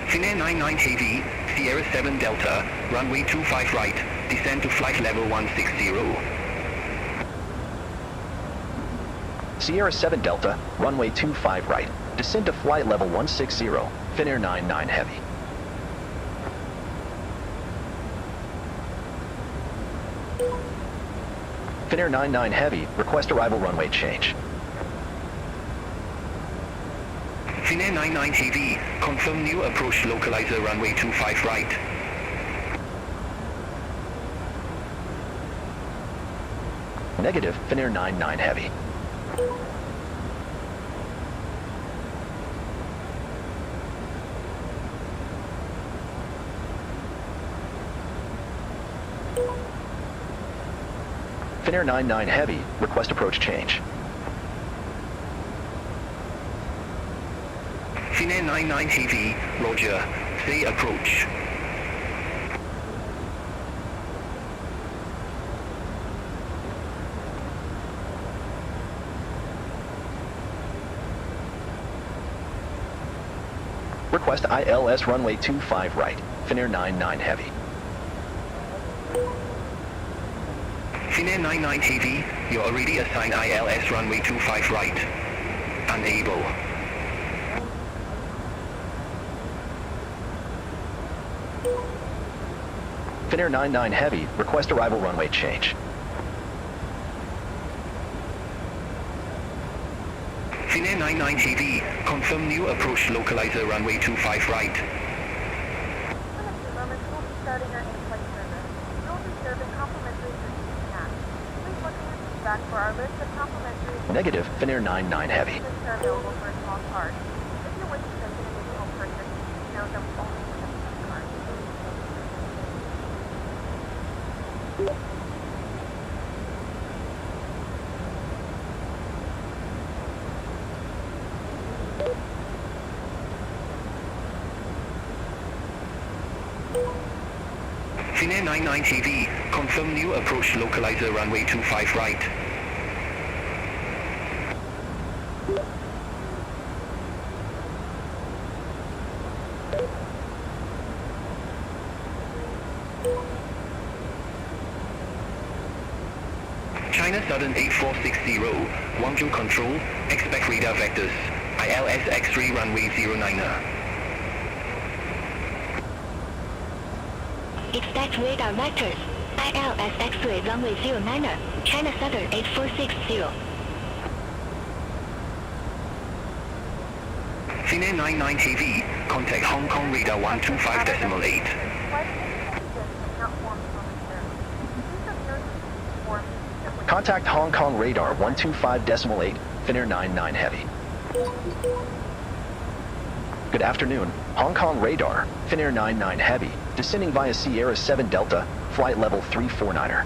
Finnair 99 Heavy, Sierra 7 Delta, runway 25 right, descend to flight level 160. Sierra 7 Delta, runway 25 right, descend to flight level 160, Finnair 99 Heavy. Finnair 99 Heavy, request arrival runway change. Finnair 99 Heavy, confirm new approach localizer runway 25 right. Negative, Finnair 99 Heavy. Finnair 99 Heavy, request approach change. Finnair 99 Heavy, roger, say approach. Request ILS runway 25 right, Finnair 99 Heavy. Finnair 99 Heavy, you're already assigned ILS runway 25 right. Unable. Finnair 99 Heavy, request arrival runway change. Finnair 99 Heavy, confirm new approach localizer runway 25 right. In a few moments, we'll be starting our in-flight service. You'll be serving complimentary food snacks. Please look in your feedback for our list of complimentary Negative, Finnair 99 Heavy. dishes are available for a small charge. If you wish to make an additional purchase, please note that we only accept gift cards. Finnair 99 Heavy, confirm new approach localizer runway 25 right. China Southern 8460, Guangzhou Control, expect radar vectors, ILS X-ray runway 09er. Expect radar vectors. ILS X-ray runway 09er, China Southern 8460. Finnair 99 Heavy, contact Hong Kong radar 125.8. Flight attendants have not formed from the service. Please adhere to these forms. Contact Hong Kong radar 125.8, Finnair 99 Heavy. Good afternoon. Hong Kong radar, Finnair 99 Heavy, descending via Sierra 7 Delta, flight level 349er.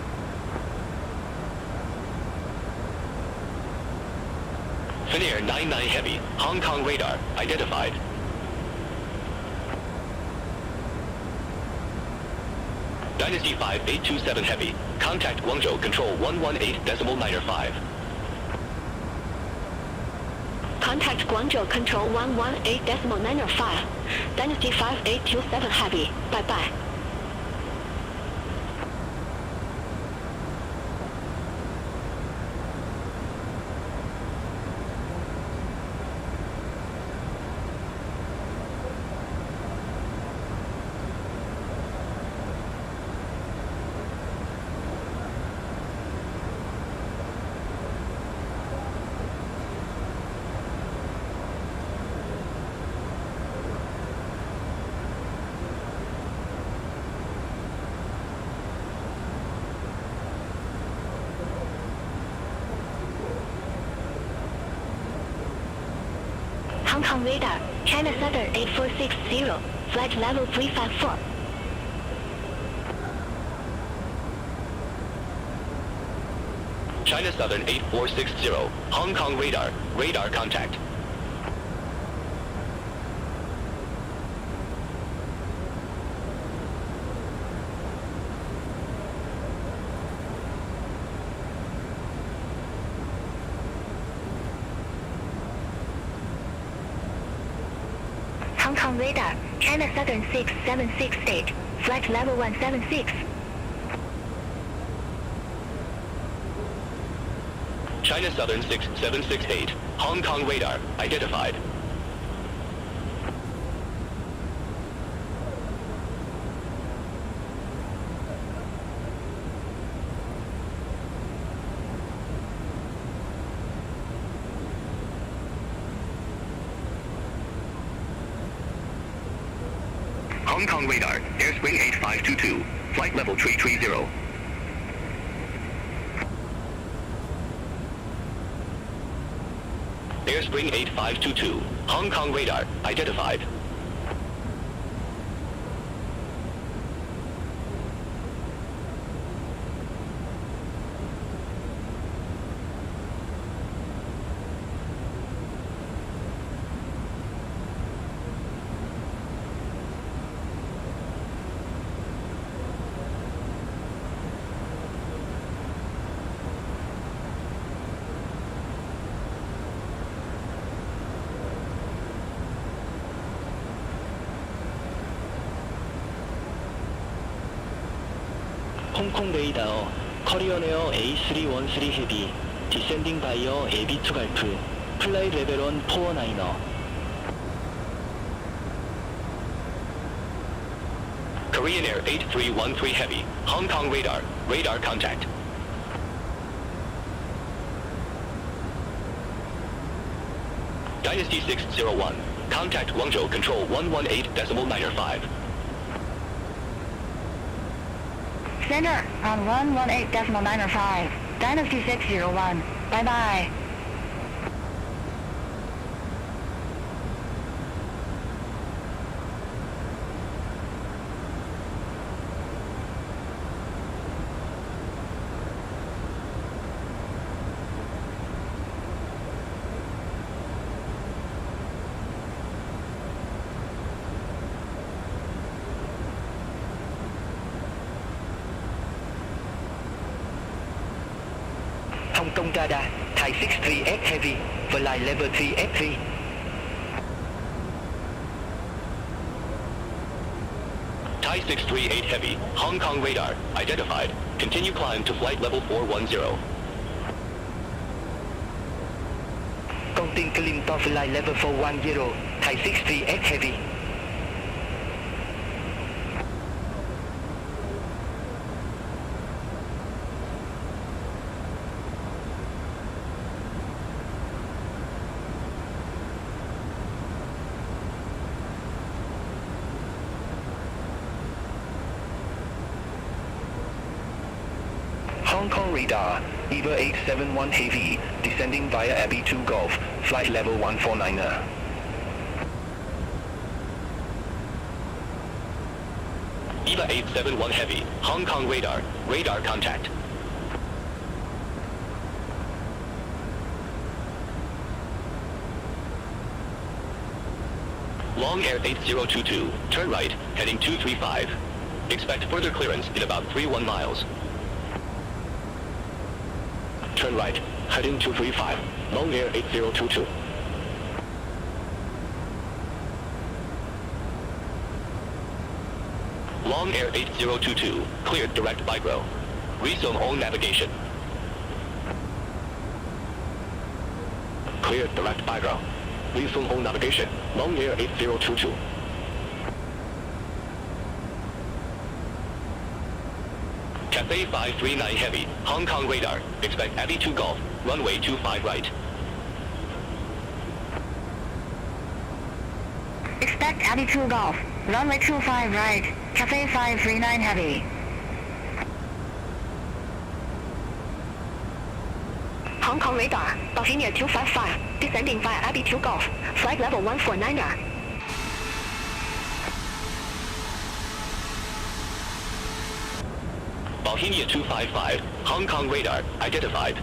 Finnair 99 Heavy, Hong Kong radar, identified. Dynasty 5827 Heavy, contact Guangzhou Control 118.905. Contact Guangzhou Control 118.905. Dynasty 5827 Heavy. Bye-bye. Hong Kong radar, China Southern 8460, flight level 354. China Southern 8460, Hong Kong radar, radar contact. Hong Kong radar, China Southern 6768, flight level 176. China Southern 6768, Hong Kong radar, identified. Hong Kong radar, airswing 8522, flight level 330. Airspring 8522, Hong Kong radar, identified. 홍콩 레이더, 커리언 에어 A313 헤비, 디센딩 바이어 AB2 갈프, 플라이 레벨 1 419. Korean Air 8313 Heavy, Hong Kong radar, radar contact. Dynasty 601, contact Guangzhou Control 118.905. Center on 118.905. Dynasty 601. Bye-bye. Hong Kong radar, Thai 63X Heavy, flight level 3F3. Thai 638 Heavy, Hong Kong radar, identified. Continue climb to flight level 410. Con tin climb to flight level 410, Thai 63X Heavy. Hong Kong radar, EVA 871 Heavy, descending via Abbey 2 Golf, flight level 149er. EVA 871 Heavy, Hong Kong radar, radar contact. Long Air 8022, turn right, heading 235. Expect further clearance in about 31 miles. Turn right, heading 235, Long Air 8022. Long Air 8022, cleared direct micro. Resume all navigation. Cleared direct micro. Resume all navigation. Long Air 8022. Cathay 539 Heavy, Hong Kong radar. Expect Abbey 2 Golf, runway 25 right. Expect Abbey 2 Golf, runway 25 right, Cathay 539 Heavy. Hong Kong radar, Bohemia 255, descending via Abbey 2 Golf, flight level 149er. Bohemia 255, Hong Kong radar, identified.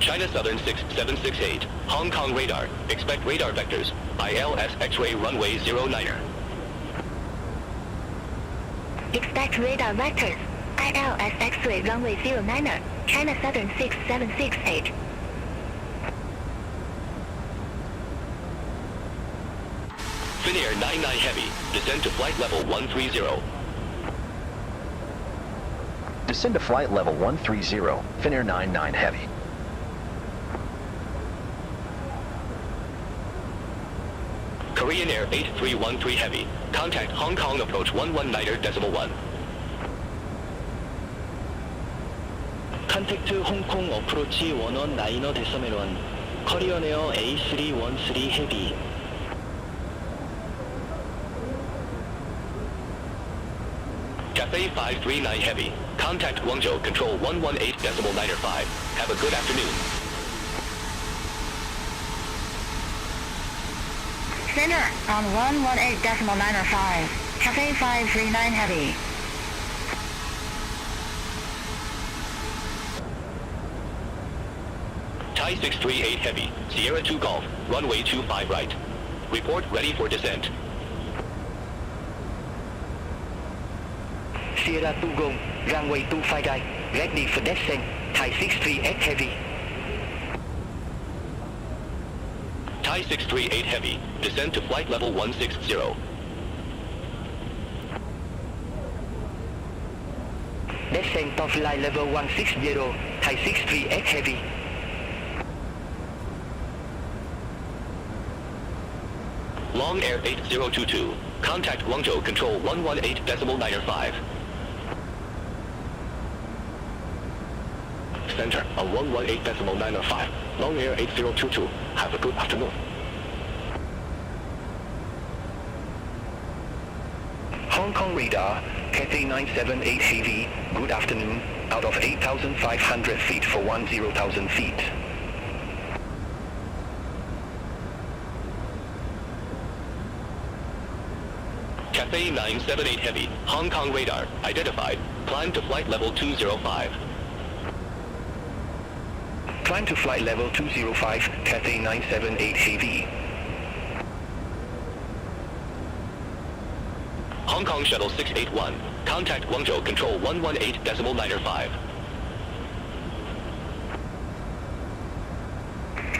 China Southern 6768, Hong Kong radar, expect radar vectors, ILS X-ray runway 09er. Expect radar vectors, ILS X-ray runway 09er, China Southern 6768. Finnair 99 Heavy, descend to flight level 130. Descend to flight level 130, Finnair 99 Heavy. Korean Air 8313 Heavy, contact Hong Kong approach 119.1. 컨택트 홍콩 어프로치 119 데시멜1, 코리안 에어 A350 헤비. Cathay 539 Heavy, contact Guangzhou control 118.95. Have a good afternoon. Center on 118.95, Cathay 539 Heavy. Thai 638 Heavy, Sierra 2 Golf, runway 25 right. Report ready for descent. Sierra 2 Golf, runway 25 right, ready for descent, Thai 638 Heavy. Thai 638 Heavy, descend to flight level 160. Descent to flight level 160, Thai 638 Heavy. Long Air 8022, contact Guangzhou control 118.95. Center on 118.95, Long Air 8022, have a good afternoon. Hong Kong radar, Cathay 978 Heavy, good afternoon, out of 8,500 feet for 10,000 feet. Cathay 978 Heavy, Hong Kong radar, identified, climb to flight level 205. Climb to flight level 205, Cathay 978 Heavy. Hong Kong Shuttle 681, contact Guangzhou control 118.95.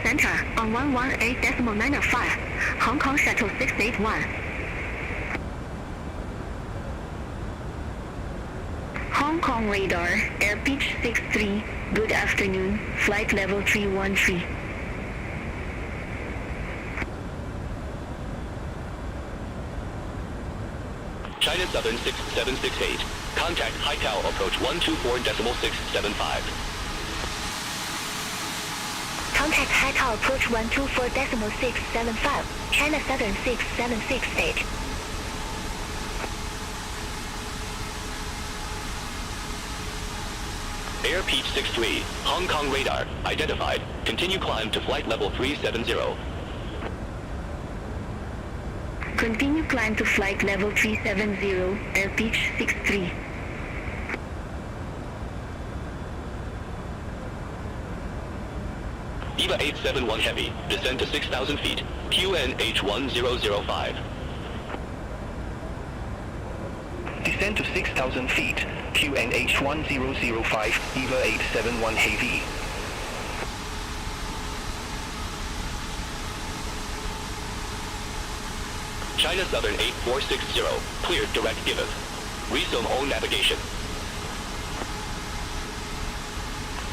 Center on 118.95, Hong Kong Shuttle 681. Hong Kong radar, air pitch 63, good afternoon, flight level 313. China Southern 6768, contact Haitao approach 124.675. Contact Haitao approach 124.675, China Southern 6768. Air Peach 63, Hong Kong radar, identified. Continue climb to flight level 370. Continue climb to flight level 370, Air Peach 63. EVA 871 Heavy, descend to 6,000 feet, QNH 1005. Descend to 6,000 feet, QNH 1005, EVA 871 Heavy. China Southern 8460, cleared direct give. Resume on navigation.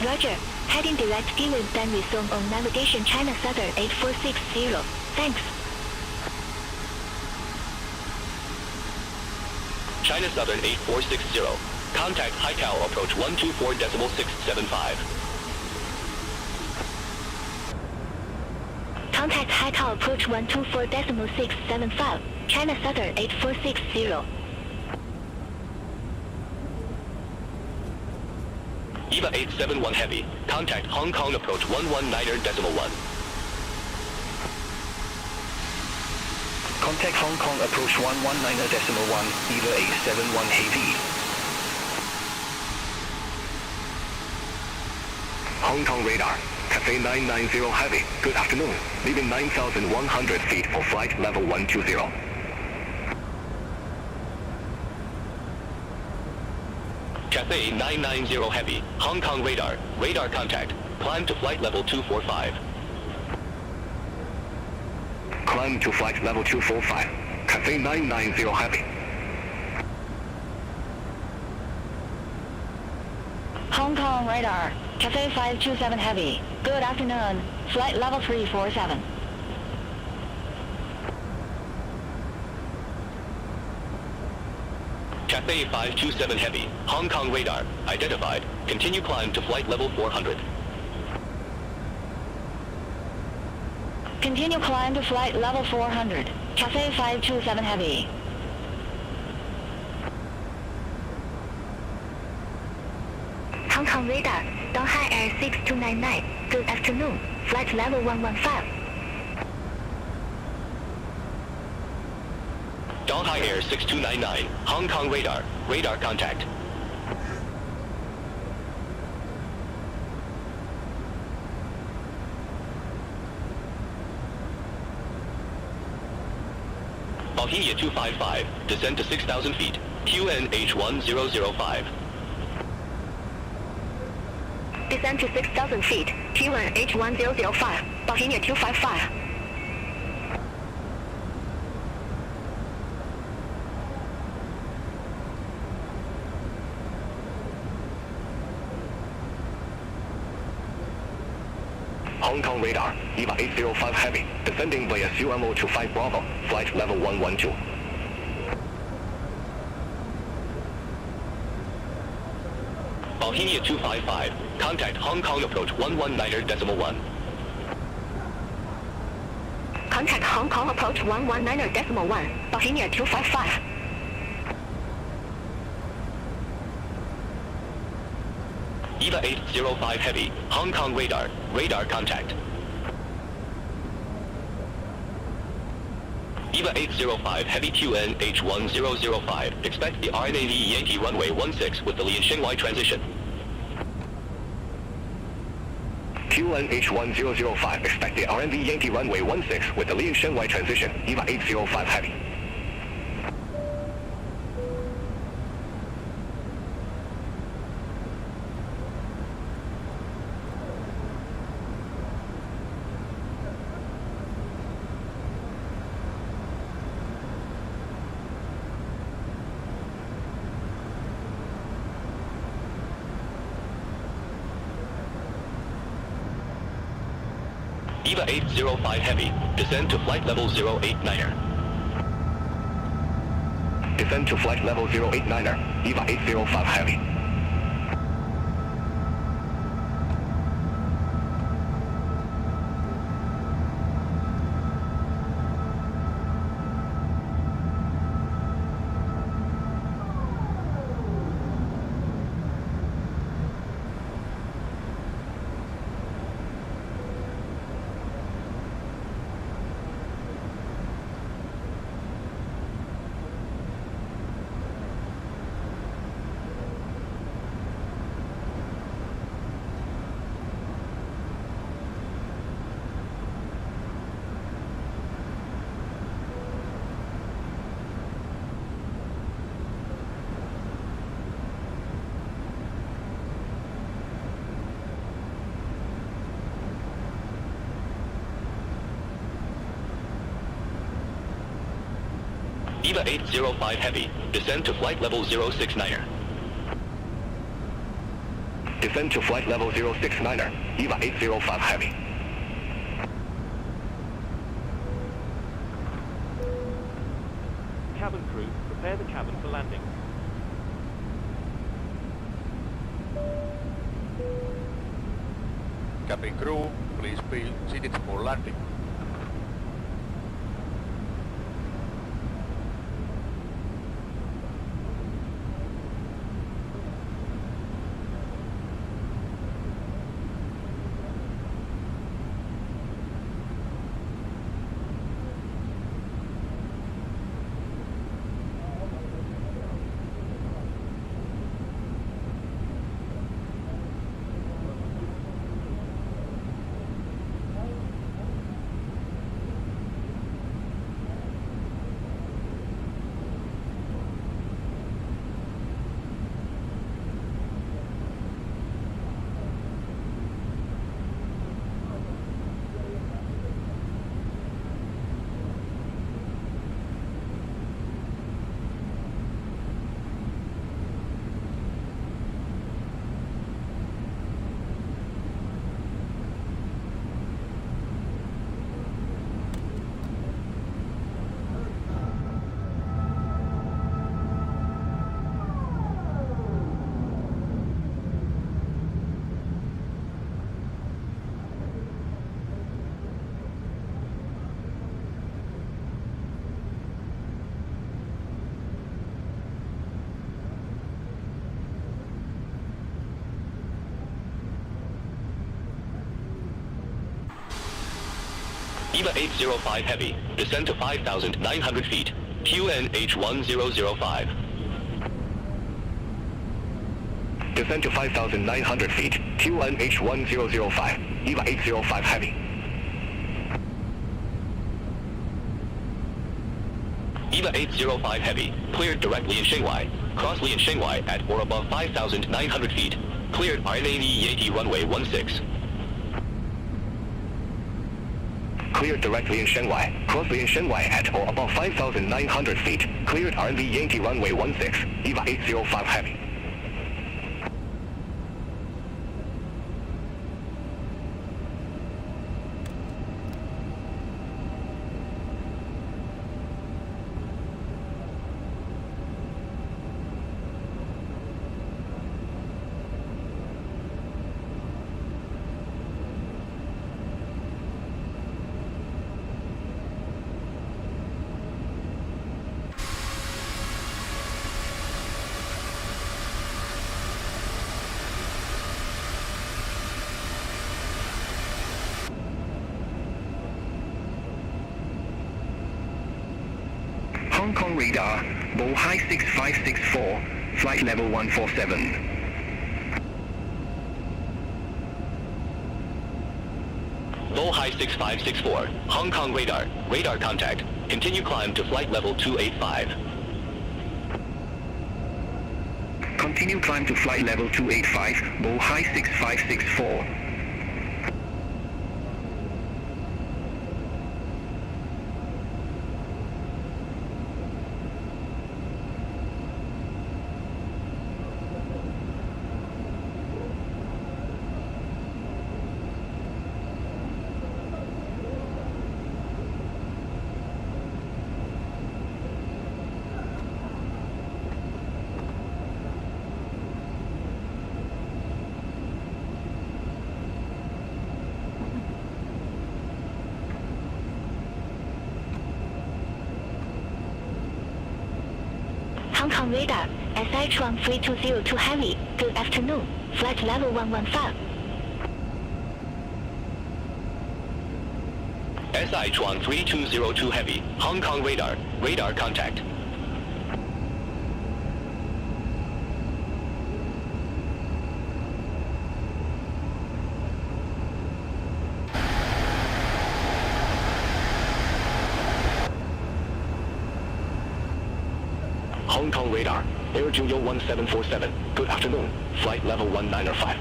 Roger. Heading direct given, then resume on navigation China Southern 8460. Thanks. China Southern 8460. Contact Haikou approach 124.675. Contact Haikou approach 124.675. China Southern 8460. EVA 871 Heavy. Contact Hong Kong approach 119.1. Contact Hong Kong approach 119.1, EVA 871 Heavy. Hong Kong radar, Cafe 990 Heavy. Good afternoon. Leaving 9,100 feet for flight level 120. Cathay 990 Heavy, Hong Kong radar, radar contact, climb to flight level 245. Climb to flight level 245, Cathay 990 Heavy. Hong Kong radar, Cafe 527 Heavy. Good afternoon. Flight level 347. Cathay 527 Heavy, Hong Kong radar, identified. Continue climb to flight level 400. Continue climb to flight level 400. Cafe 527 Heavy. Hong Kong radar, Donghai Air 6299. Good afternoon. Flight level 115. Donghai Air 6299, Hong Kong radar, radar contact. Bohemia 255, descend to 6,000 feet, QNH 1005. Descend to 6,000 feet, Q1 H1005, Bohemia 255. Hong Kong radar, EVA 805 Heavy, descending via CMO to 5 Bravo, flight level 112. Bohemia 255, contact Hong Kong approach 119.1. Contact Hong Kong approach 119.1, Bohemia 255. EVA 805 Heavy, Hong Kong radar, radar contact. EVA 805 Heavy QNH 1005, expect the RNAV Yankee runway 16 with the Lianshenwai transition. QNH 1005, expect the RNV Yankee runway 16 with the Lianshenwai transition, EVA 805 Heavy. EVA 805 Heavy, descend to flight level 089er. Descend to flight level 089er, EVA 805 Heavy. EVA 805 Heavy, descend to flight level 069er. Descend to flight level 069er, EVA 805 Heavy. Cabin crew, prepare the cabin for landing. Cabin crew, please be seated for landing. EVA 805 Heavy, descend to 5,900 feet, QNH1005. Descend to 5,900 feet, QNH1005, EVA 805 Heavy. EVA 805 Heavy, cleared directly in Shanghai, cross Li in Shanghai at or above 5,900 feet, cleared Airline runway 16. Cleared directly in Shanghai, cross Li in Shanghai at or above 5,900 feet, cleared RMB runway 16, EVA 805 Heavy. Hong Kong radar, Bow High 6564, flight level 147. Bow High 6564, Hong Kong radar, radar contact, continue climb to flight level 285. Continue climb to flight level 285, Bow High 6564. Hong Kong radar, SH-13202 Heavy, good afternoon, flight level 115. SH-13202 Heavy, Hong Kong radar, radar contact. Hong Kong radar, Air Junior 1747, good afternoon, flight level 195.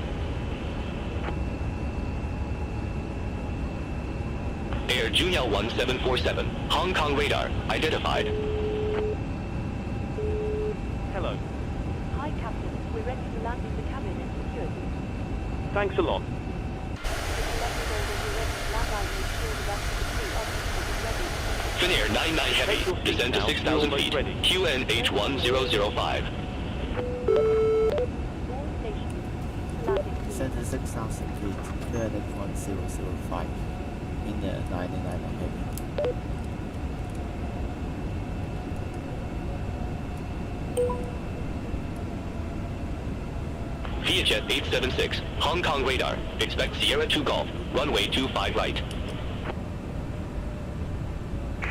Air Junior 1747, Hong Kong radar, identified. Thanks a lot. Finnair 99 Heavy, descend to 6,000 feet, QNH1005. Descend to 6,000 feet, QNH1005, in the 99 Heavy. Vietjet 876, Hong Kong radar, expect Sierra 2 Golf, runway 25 right.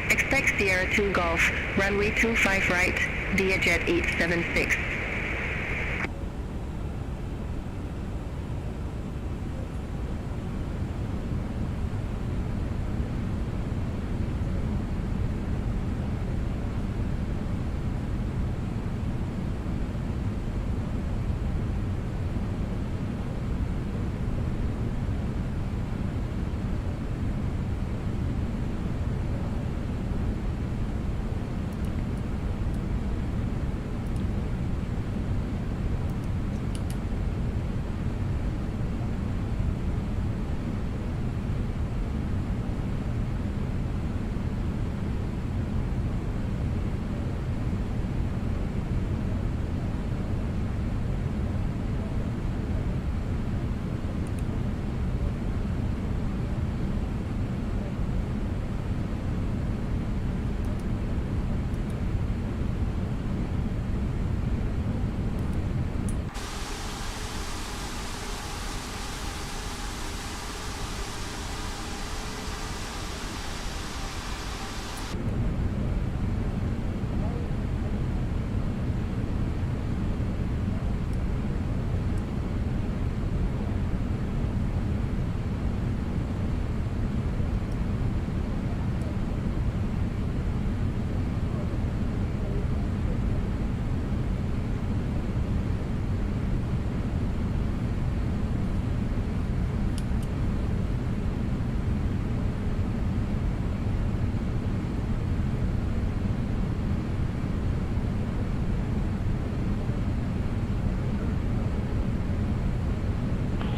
Expect Sierra 2 Golf, runway 25 right, Vietjet 876.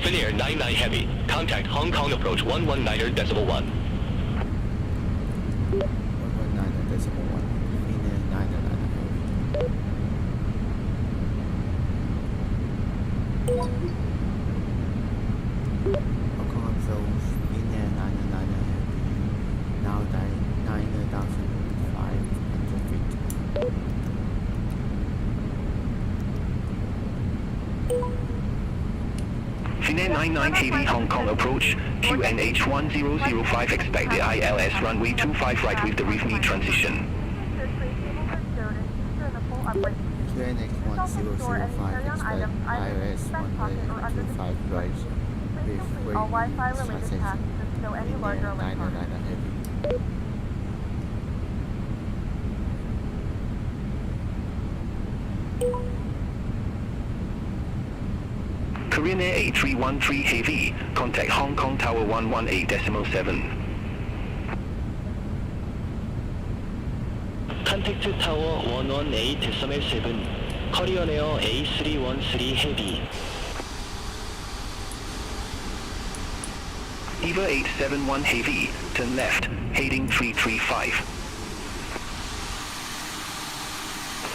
Finnair 99 Heavy, contact Hong Kong approach 119.1. 119.1, Finnair 99 Heavy. Hong Kong approach, Finnair 99 Heavy, now 9,500 feet. Finnair 99 Heavy Hong Kong approach, QNH1005, expect the ILS runway 25 right with the RIFME transition. QNH1005, expect ILS runway 25 right with RIFME transition. Finnair 99 Heavy. Korean Air A350 Heavy, contact Hong Kong Tower 118.7. 컨택트 타워 118.7, 코리안 에어 A313 헤비. EVA 871 Heavy, turn left, heading 335.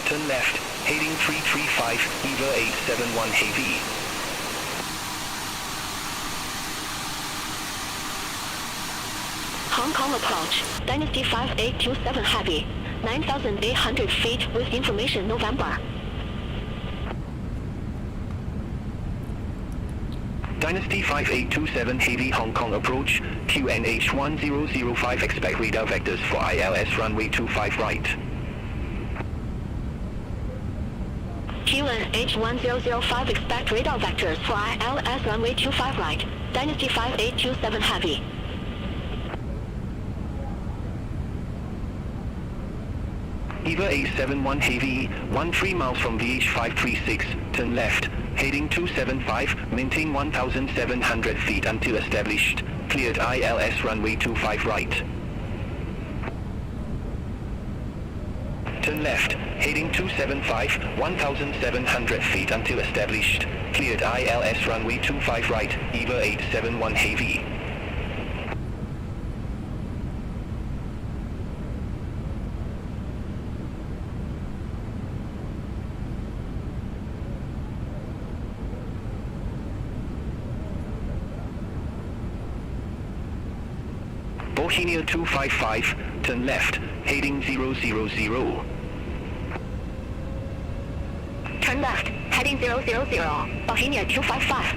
Turn left, heading 335, EVA 871 Heavy. Hong Kong approach, Dynasty 5827 Heavy, 9,800 feet with information November. Dynasty 5827 Heavy Hong Kong approach, QNH1005, expect radar vectors for ILS runway 25 right. QNH1005, expect radar vectors for ILS runway 25 right, Dynasty 5827 Heavy. EVA 871 Heavy, 13 miles from VH536, turn left, heading 275, maintain 1,700 feet until established, cleared ILS runway 25 right. turn left, heading 275, 1,700 feet until established. Cleared ILS runway 25 right, EVA 871 heavy. Bohemia 255, turn left, heading 000. Turn left, heading 000, Bohemia 255.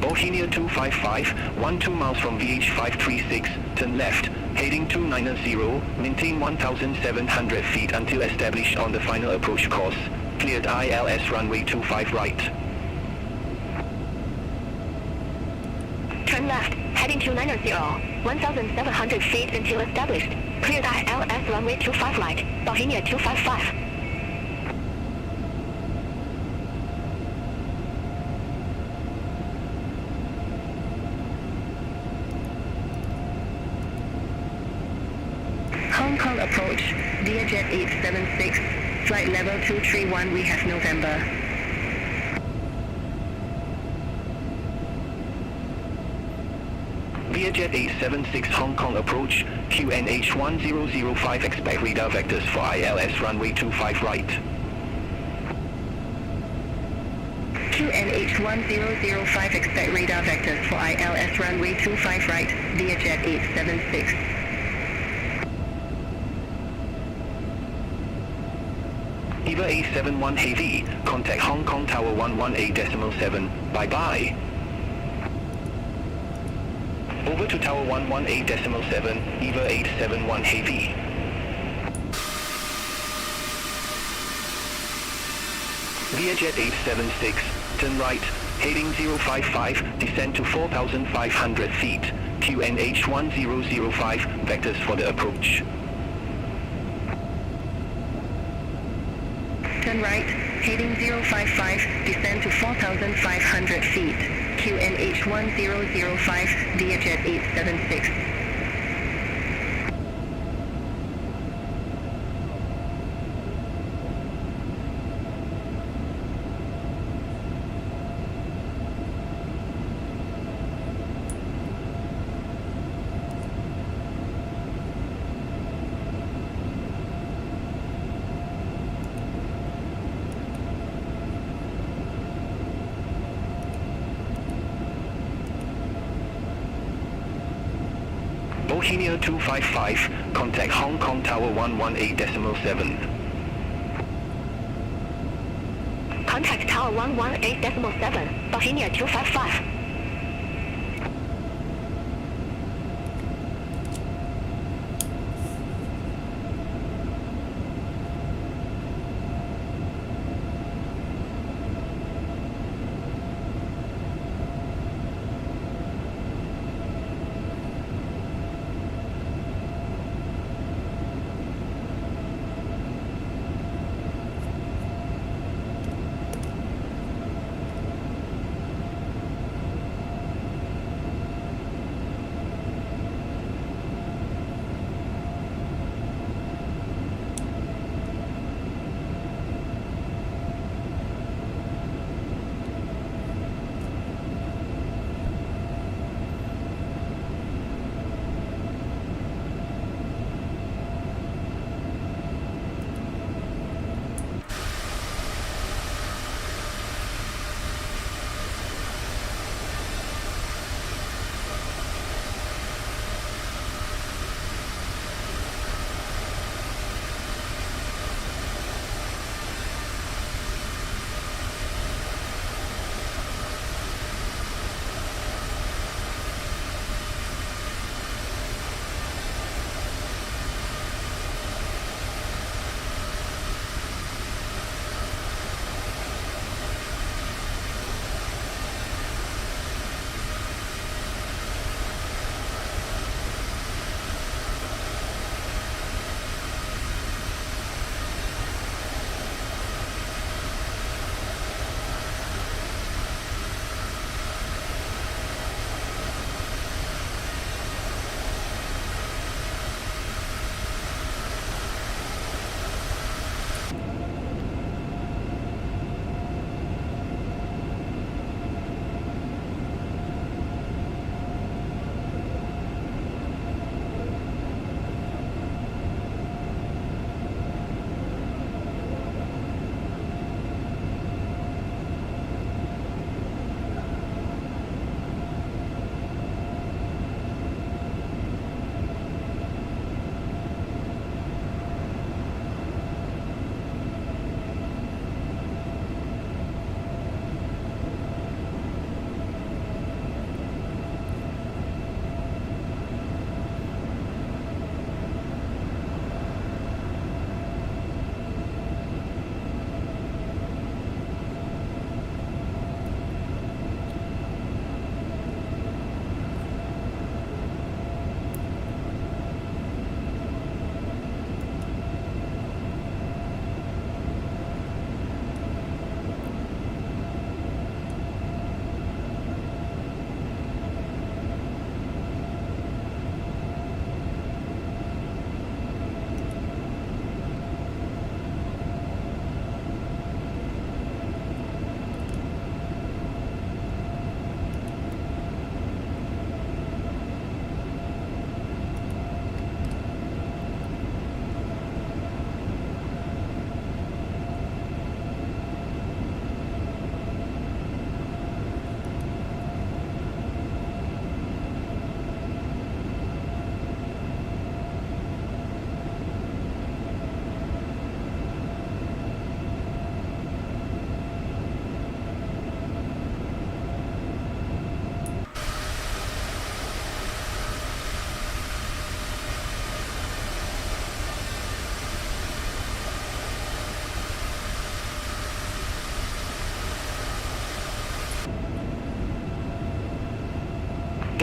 Bohemia 255, 12 miles from VH536, turn left, heading 290, maintain 1,700 feet until established on the final approach course. Cleared ILS runway 25 right. Turn left, heading 290, 1,700 feet until established. Cleared ILS runway 25 right, Bohemia 255. Hong Kong approach, Vietjet 876, flight level 231, we have November. Vietjet 876 Hong Kong approach, QNH 1005, expect radar vectors for ILS runway 25 right. QNH 1005, expect radar vectors for ILS runway 25 right, Vietjet 876. EVA 871 heavy, contact Hong Kong Tower 118.7, bye-bye. Over to Tower 118.7, EVA 871 heavy. Vietjet 876, turn right, heading 055, descend to 4,500 feet, QNH 1005, vectors for the approach. Turn right, heading 055, descend to 4,500 feet, QNH 1005, Vietjet 876. Bohemia 255, contact Hong Kong Tower 118.7. Contact Tower 118.7, Bohemia 255.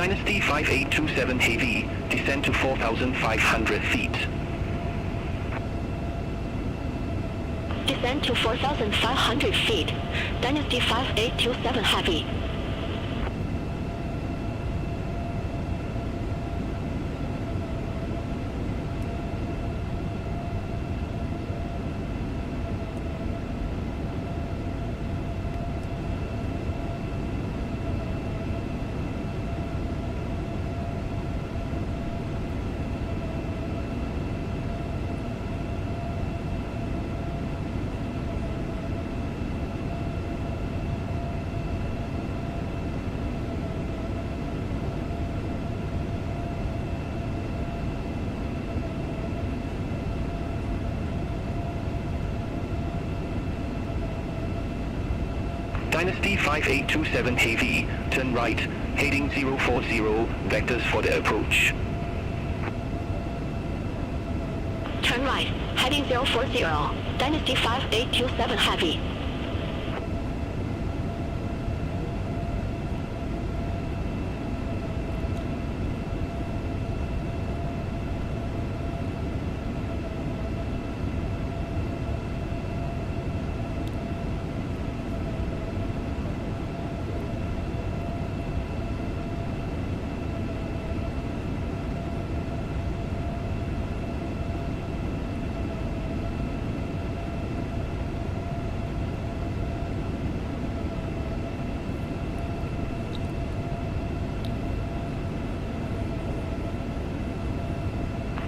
Dynasty 5827 Heavy, descend to 4,500 feet. Descend to 4,500 feet. Dynasty 5827 Heavy. Dynasty 5827 Heavy, turn right, heading 040, vectors for the approach. Turn right, heading 040. Dynasty 5827 Heavy.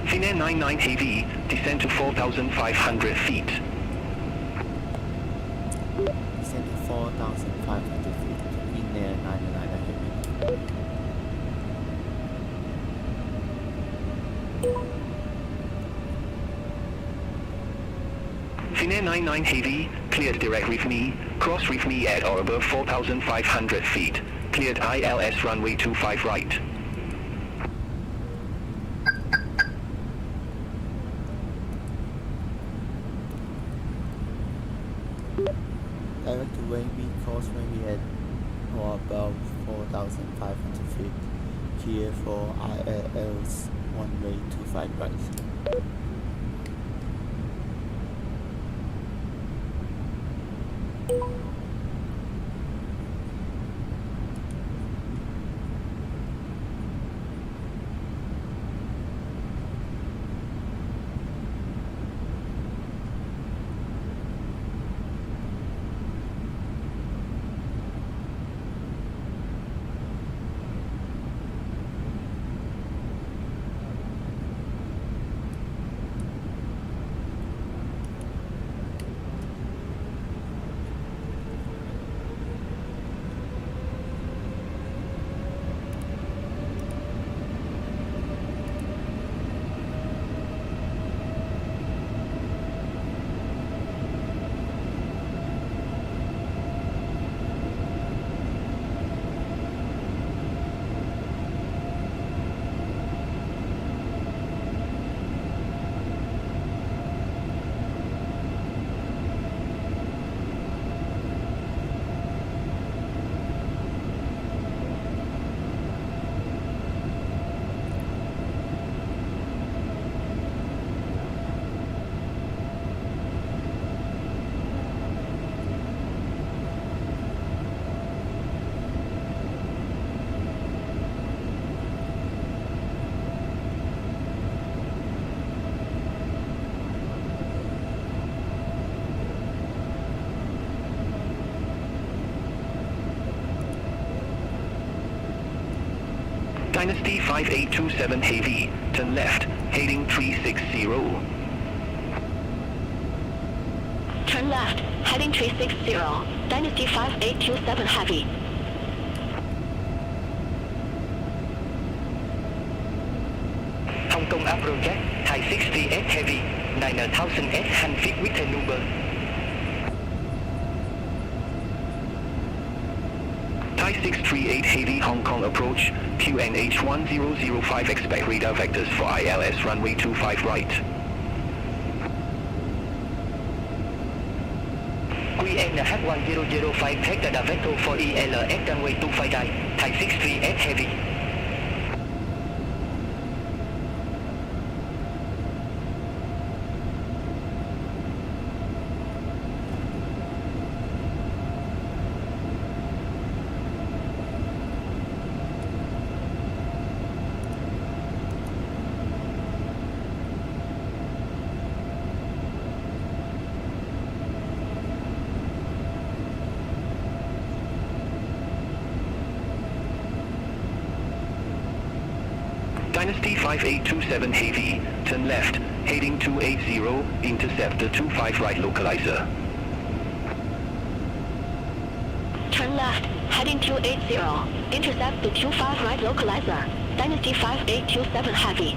Finnair 99 Heavy, descend to 4,500 feet. Descend to 4,500 feet. Finnair 99 Heavy. Finnair 99 Heavy, cleared direct with me, cross with me at or above 4,500 feet. Cleared ILS runway 25 right. Direct to Wavy, cross Wavy at or above 4,500 feet. Clear for ILS runway 25 right. Dynasty 5827 Heavy, turn left, heading 360. Turn left, heading 360. Dynasty 5827 Heavy. Hong Kong approach Thai 60S Heavy, 9000 S hand fit with Inibuilds. Thai 638 Heavy Hong Kong approach, QNH 1005 expect radar vectors for ILS runway 25 right. QNH 1005 take the vector for ILS runway 25 right, Thai 638 Heavy. Dynasty 5827 Heavy, turn left, heading 280, intercept the 25 right localizer. Turn left, heading 280, intercept the 25 right localizer. Dynasty 5827 Heavy.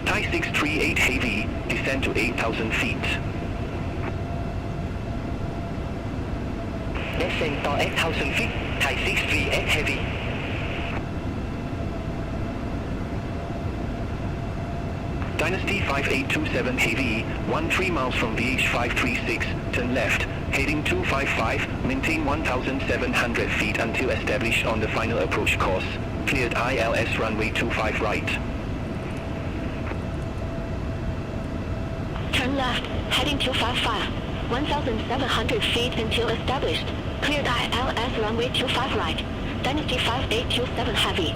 Thai 638 Heavy, descend to 8,000 feet. Descend to 8,000 feet, Thai 638 Heavy. Dynasty 5827 Heavy, 13 miles from VH536, turn left, heading 255, maintain 1,700 feet until established on the final approach course. Cleared ILS runway 25 right. Turn left, heading 255, 1,700 feet until established. Cleared ILS runway 25 right. Dynasty 5827 Heavy.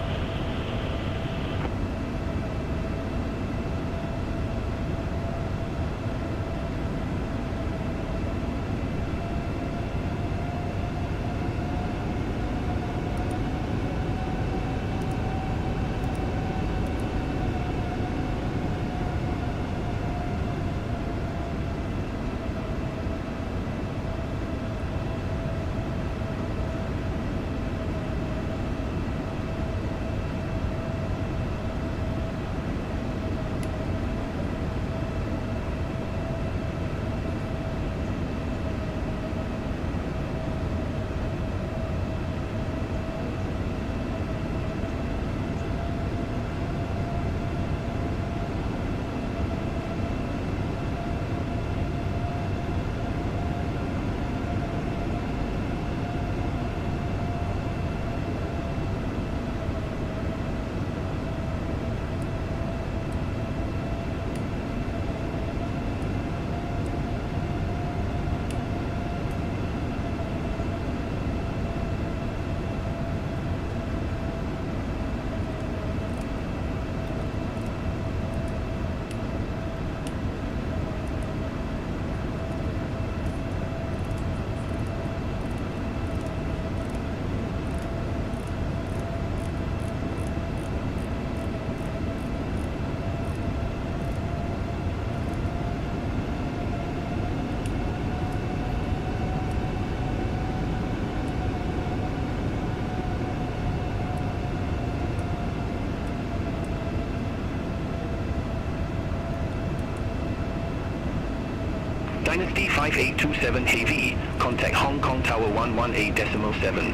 Dynasty 5827 Heavy, contact Hong Kong Tower 118.7.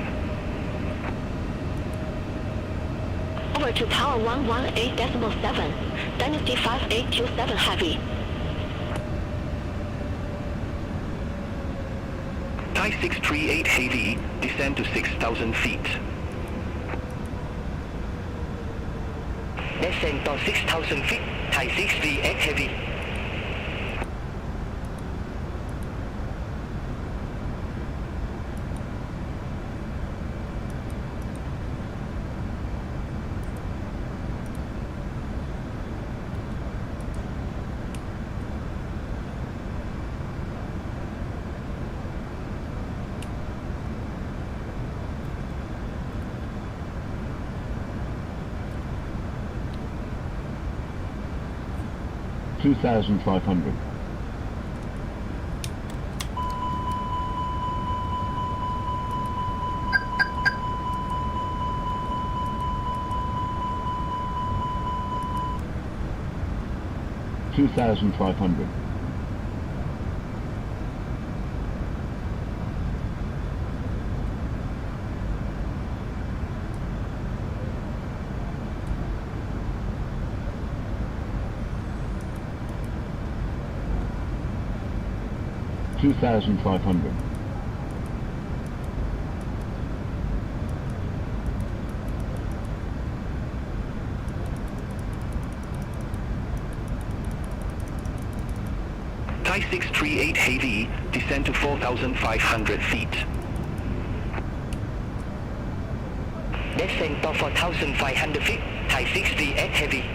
Over to Tower 118.7. Dynasty 5827 Heavy. Thai 638 Heavy, descend to 6,000 feet. Descend to 6,000 feet, Thai 638 Heavy. $2,500. $2,500. $2,500. Thai 638 Heavy, descend to 4,500 feet. Descend to 4,500 feet, Thai 638 Heavy.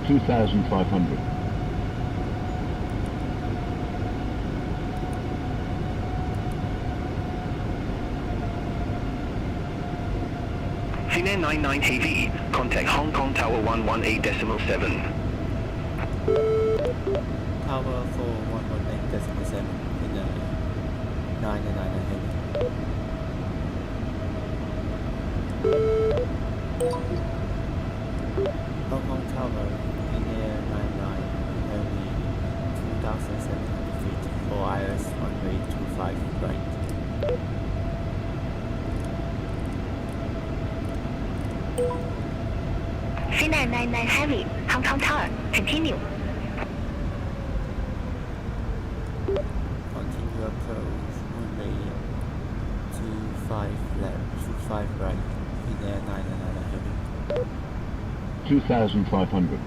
2,500. Finnair 99 Heavy, contact Hong Kong Tower 118.7. Tower 4118.7 in the 99 Heavy. Hong Kong Tower in Air 99 Heavy 2,700 feet for IS runway 25 right. Finnair 99 Heavy, Hong Kong Tower, continue. Continue approach runway 25 left, 25 right in Air 99 Heavy. 2,500.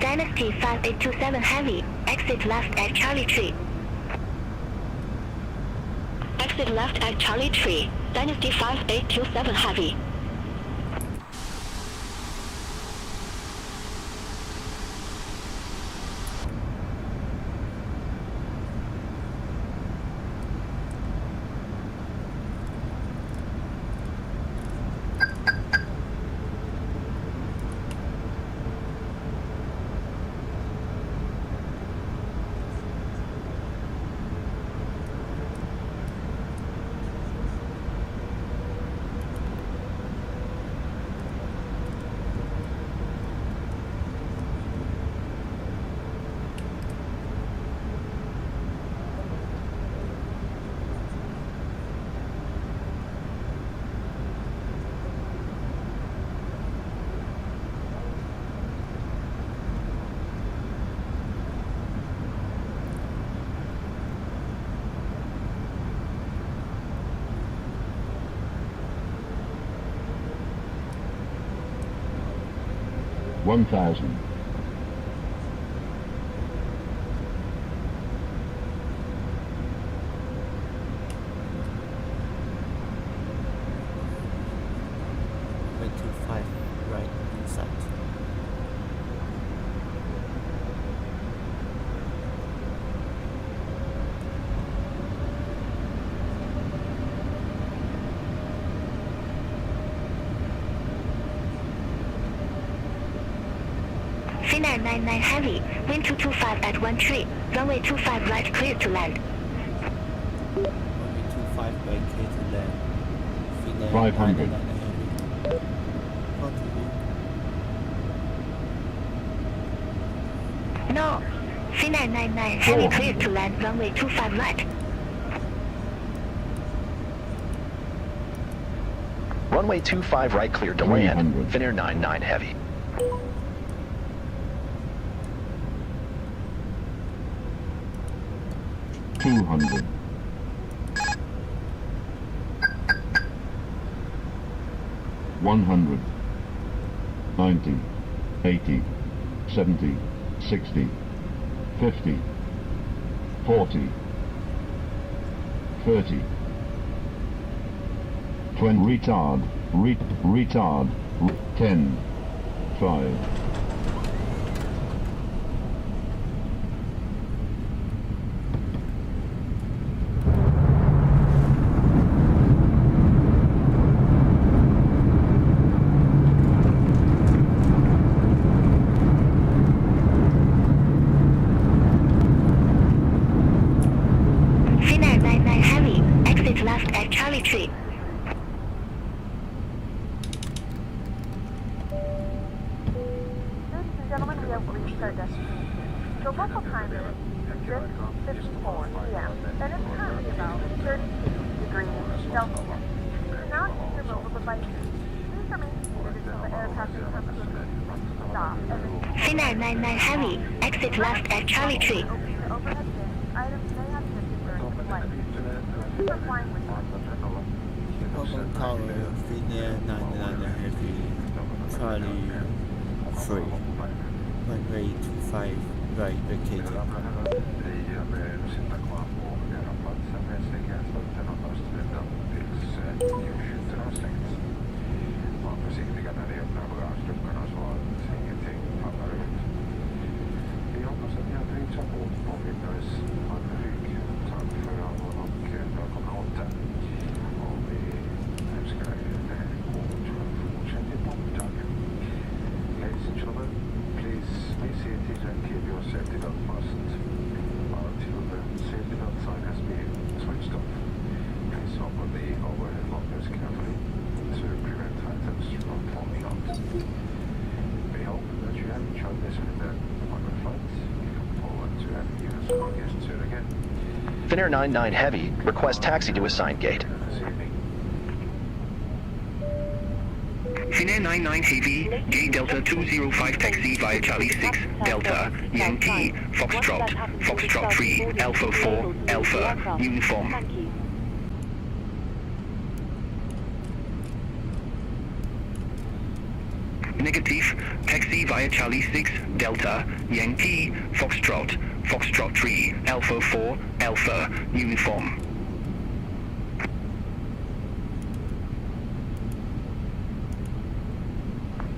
Dynasty 5827 Heavy, exit left at Charlie Tree. Exit left at Charlie Tree, Dynasty 5827 Heavy. One thousand. Runway 25 right inside. Finnair 99 Heavy, wind 225 at 13, runway 25 right clear to land. Runway 25 right clear to land. Finnair 500. 99 Heavy. Continue. No, Finnair 99 Heavy clear to land, runway 25 right. Runway 25 right cleared to land. 300. Finnair 99 Heavy. $200. 100. 90. 80. 70. 60. 50. 40. 30. 20. Retard. Retard. 10. 5. Finnair 99 Heavy, exit left at Charlie Tree. Ladies and gentlemen, we have reached our destination. The local time is 6:54 p.m. and it's currently about 32 degrees Celsius. So now use your mobile devices. Please remain seated until the aircraft becomes to stop and then Finnair 99 Heavy, exit left at Charlie Tree. open the overhead bin. Items may have shifted during the flight. Thank you for flying with us. Hong Kong Tower, Finnair 99 Heavy, Charlie 3. runway 25 right vacated. Finnair 99 Heavy, request taxi to assigned gate. Finnair 99 Heavy, gate Delta 205 taxi via Charlie 6, Delta, Yankee, Foxtrot 3, Alpha 4, Alpha, Uniform. Negative, taxi via Charlie 6, Delta, Yankee, Foxtrot 3, Alpha 4, Alpha, Uniform.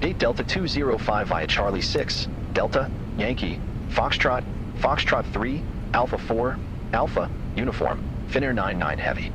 Gate Delta 205 via Charlie 6, Delta, Yankee, Foxtrot 3, Alpha 4, Alpha, Uniform, Finnair 99 Heavy.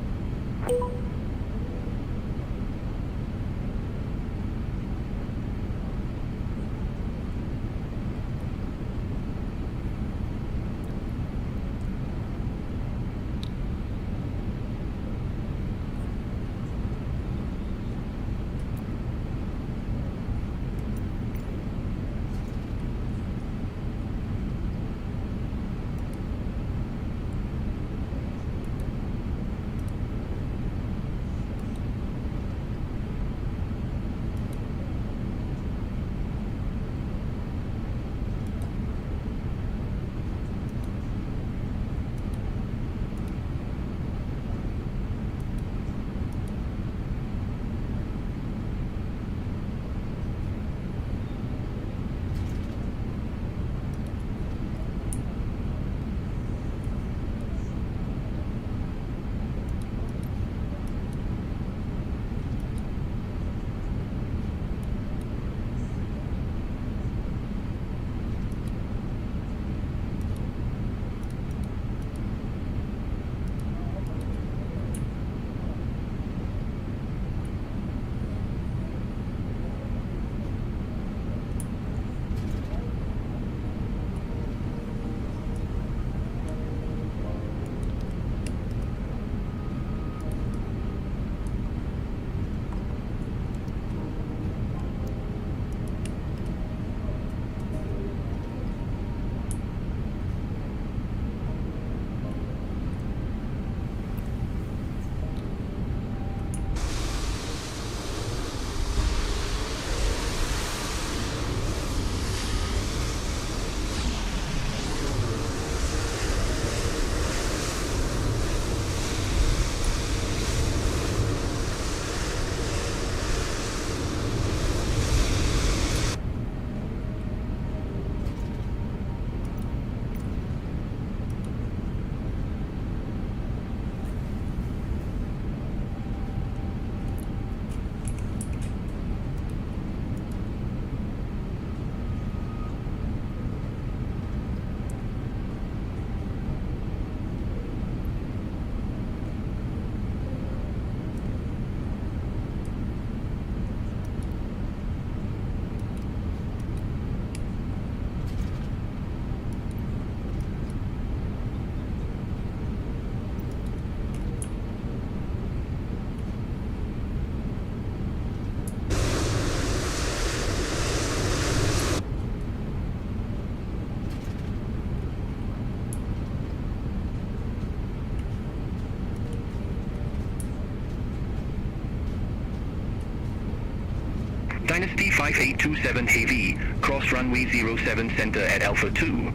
Dynasty 5827 Heavy, cross runway 07 center at Alpha 2.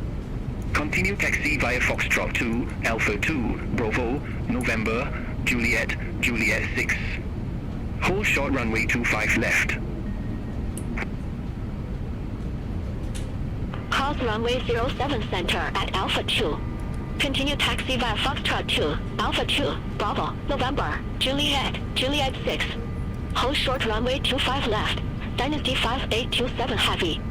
Continue taxi via Foxtrot 2, Alpha 2, Bravo, November, Juliet 6. Hold short runway 25 left. Cross runway 07 center at Alpha 2. Continue taxi via Foxtrot 2, Alpha 2, Bravo, November, Juliet, Juliet 6. Hold short runway 25 left, Dynasty 5827 heavy.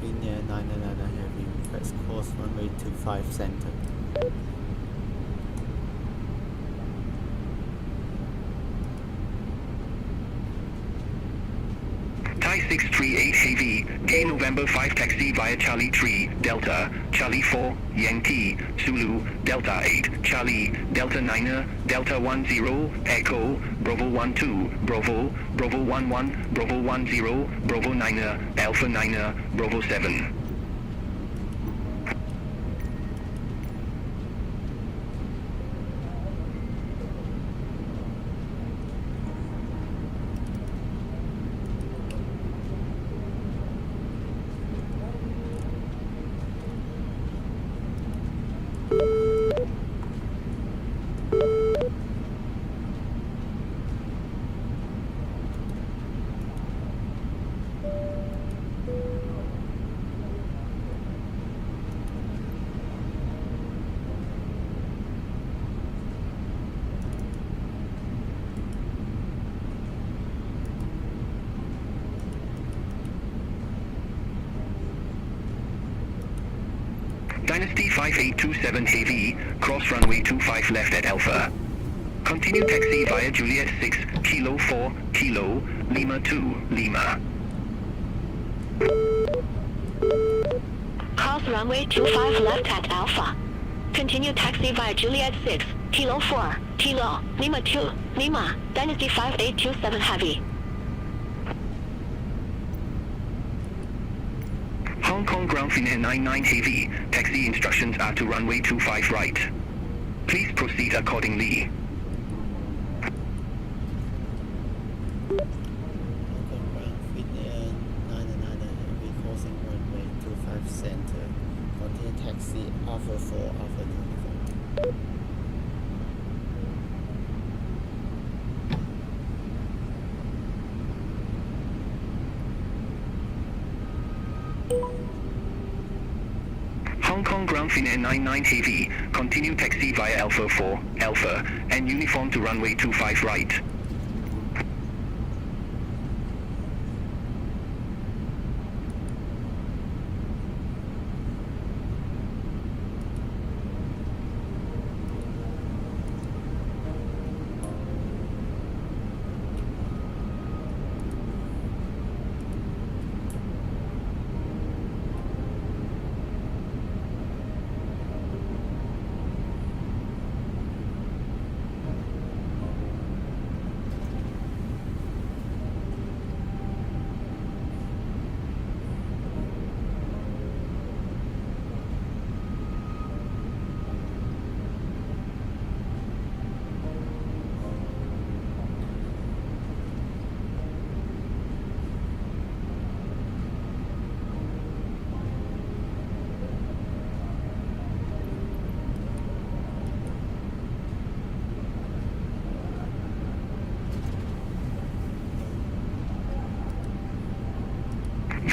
Finnair 900 heavy request course runway 25 center. Thai 638 heavy, gain November 5 taxi via Charlie 3, Delta, Charlie 4, Yankee, Zulu, Delta 8, Charlie, Delta 9er, Delta 10, Echo, Bravo 12, Bravo, Bravo 11, Bravo 10, Bravo 9er, Alpha 9er, Bravo 7. Dynasty 5827 heavy, cross runway 25 left at Alpha. Continue taxi via Juliet 6, Kilo 4, Kilo, Lima 2, Lima. Cross runway 25 left at Alpha. Continue taxi via Juliet 6, Kilo 4, Kilo, Lima 2, Lima, Dynasty 5827 heavy. Hong Kong ground Finnair 99 Heavy, taxi instructions are to runway 25 right. Please proceed accordingly. Finnair 99 Heavy crossing runway 25 center. Continue taxi Alpha 4 Alpha Uniform. Hong Kong ground Finnair 99 Heavy, continue taxi via Alpha 4, Alpha, and uniform to runway 25 right.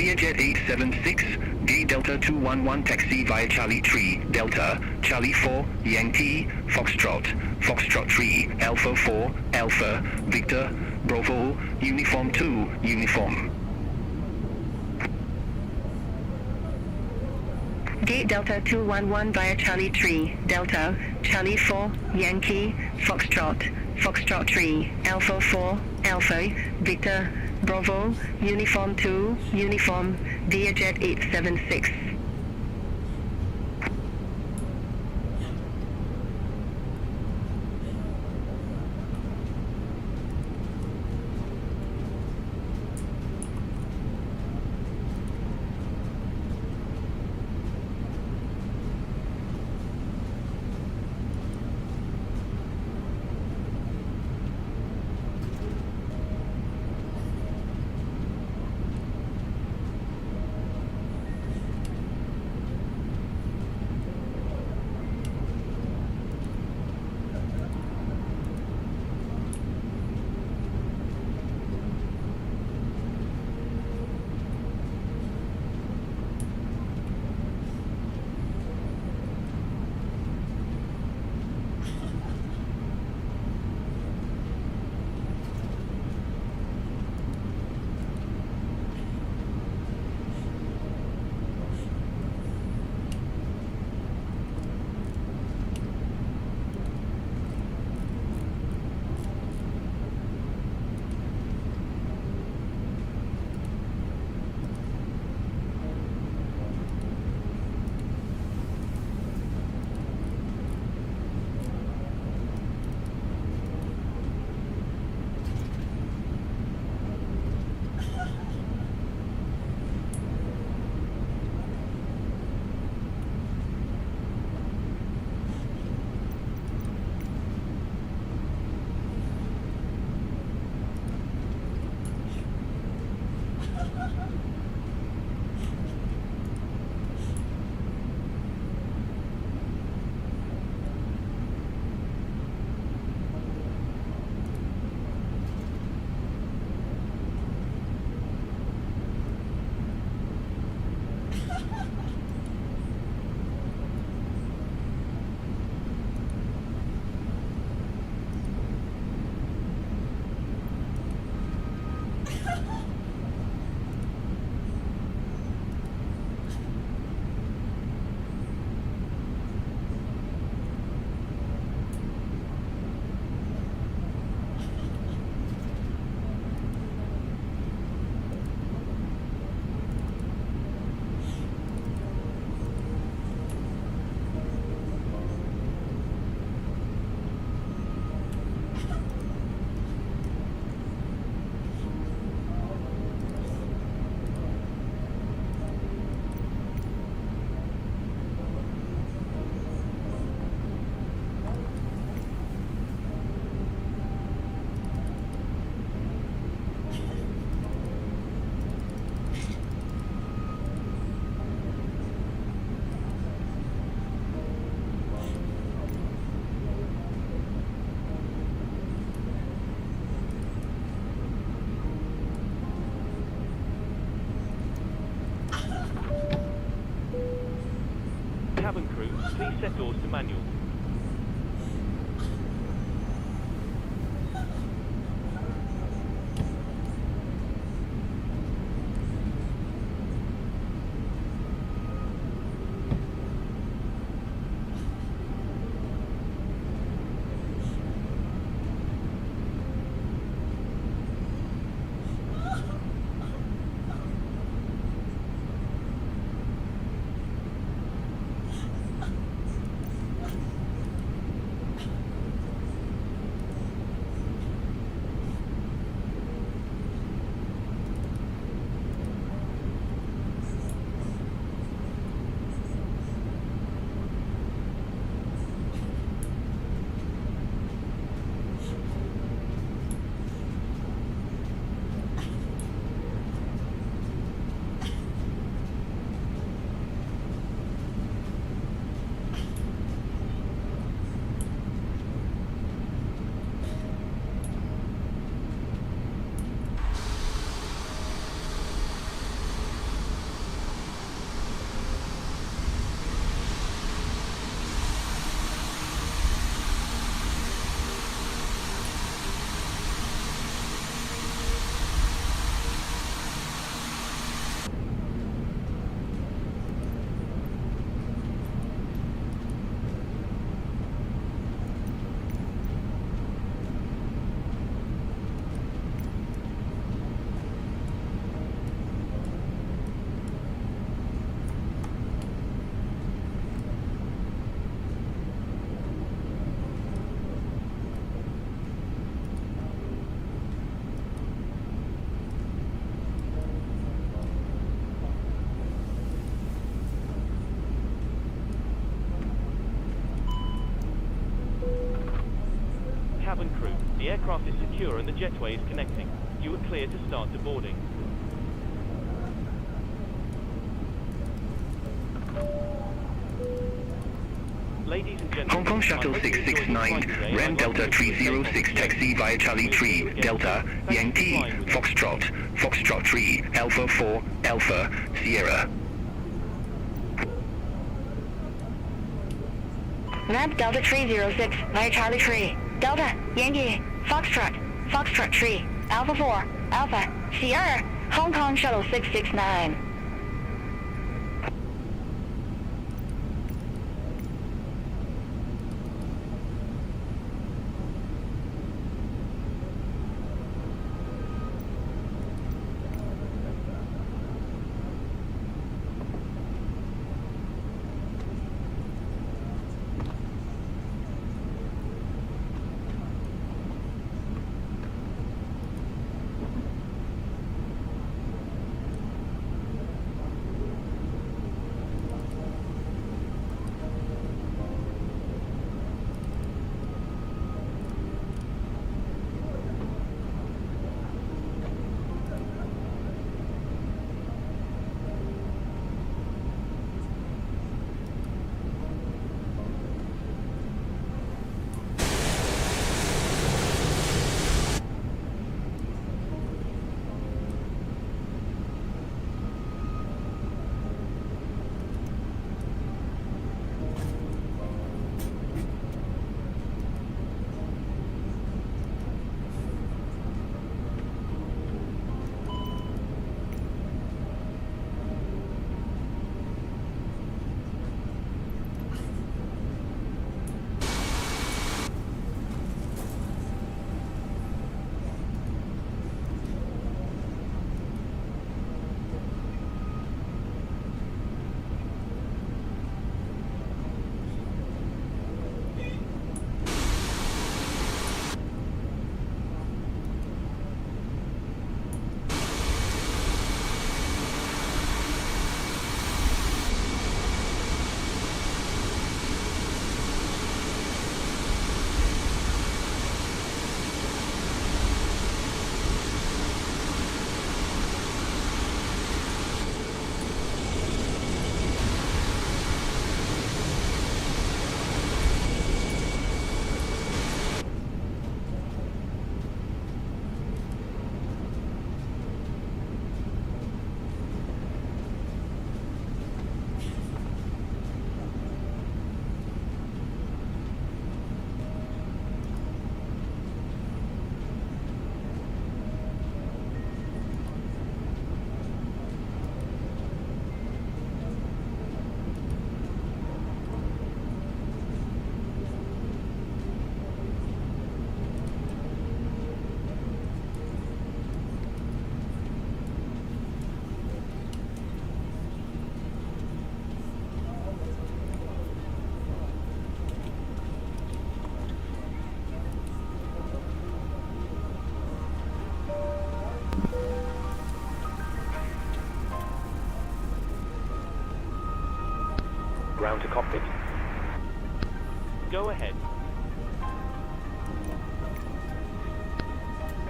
Vietjet 876, Gate Delta 211 taxi via Charlie 3, Delta, Charlie 4, Yankee, Foxtrot, Foxtrot 3, Alpha 4, Alpha, Victor, Bravo, Uniform 2, Uniform. Gate Delta 211 via Charlie 3, Delta, Charlie 4, Yankee, Foxtrot, Foxtrot 3, Alpha 4, Alpha, Victor, Bravo, Uniform 2, Uniform, Vietjet 876. set doors to manual. Cabin crew, the aircraft is secure and the jetway is connecting. You are clear to start deboarding. Ladies and gentlemen, Hong Kong Shuttle 669, Ram Delta 306 taxi via Charlie 3, Delta, Yankee, Foxtrot, Foxtrot 3, Alpha 4, Alpha, Sierra. Ram Delta 306 via Charlie 3, Delta, Yankee, Foxtrot, Foxtrot 3, Alpha 4, Alpha, Sierra, Hong Kong Shuttle 669.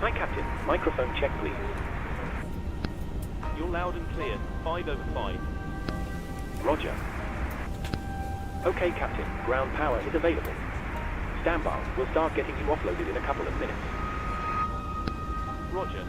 Hi, Captain. Microphone check, please. You're loud and clear. 5 over 5. Roger. Okay, Captain. Ground power is available. Stand by. We'll start getting you offloaded in a couple of minutes. Roger.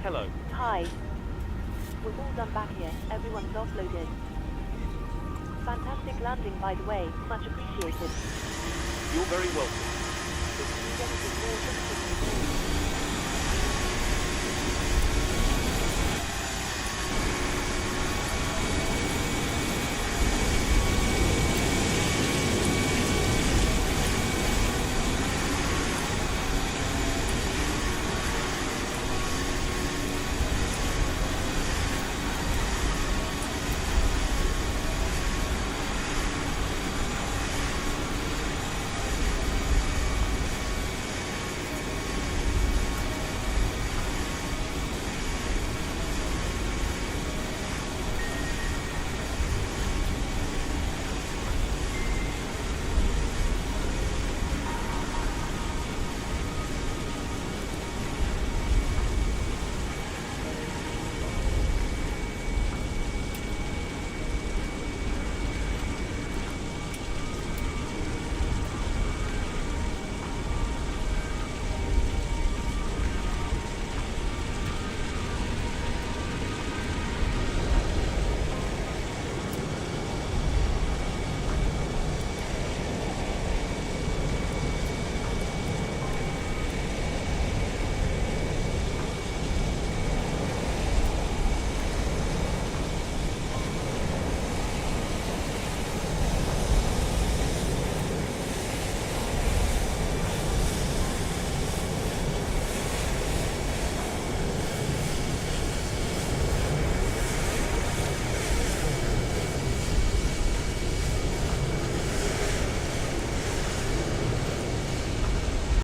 Hello. Hi. We've all done back here. Everyone's offloaded. Fantastic landing, by the way. Much appreciated. You're very welcome. If you need anything more, just give me a call.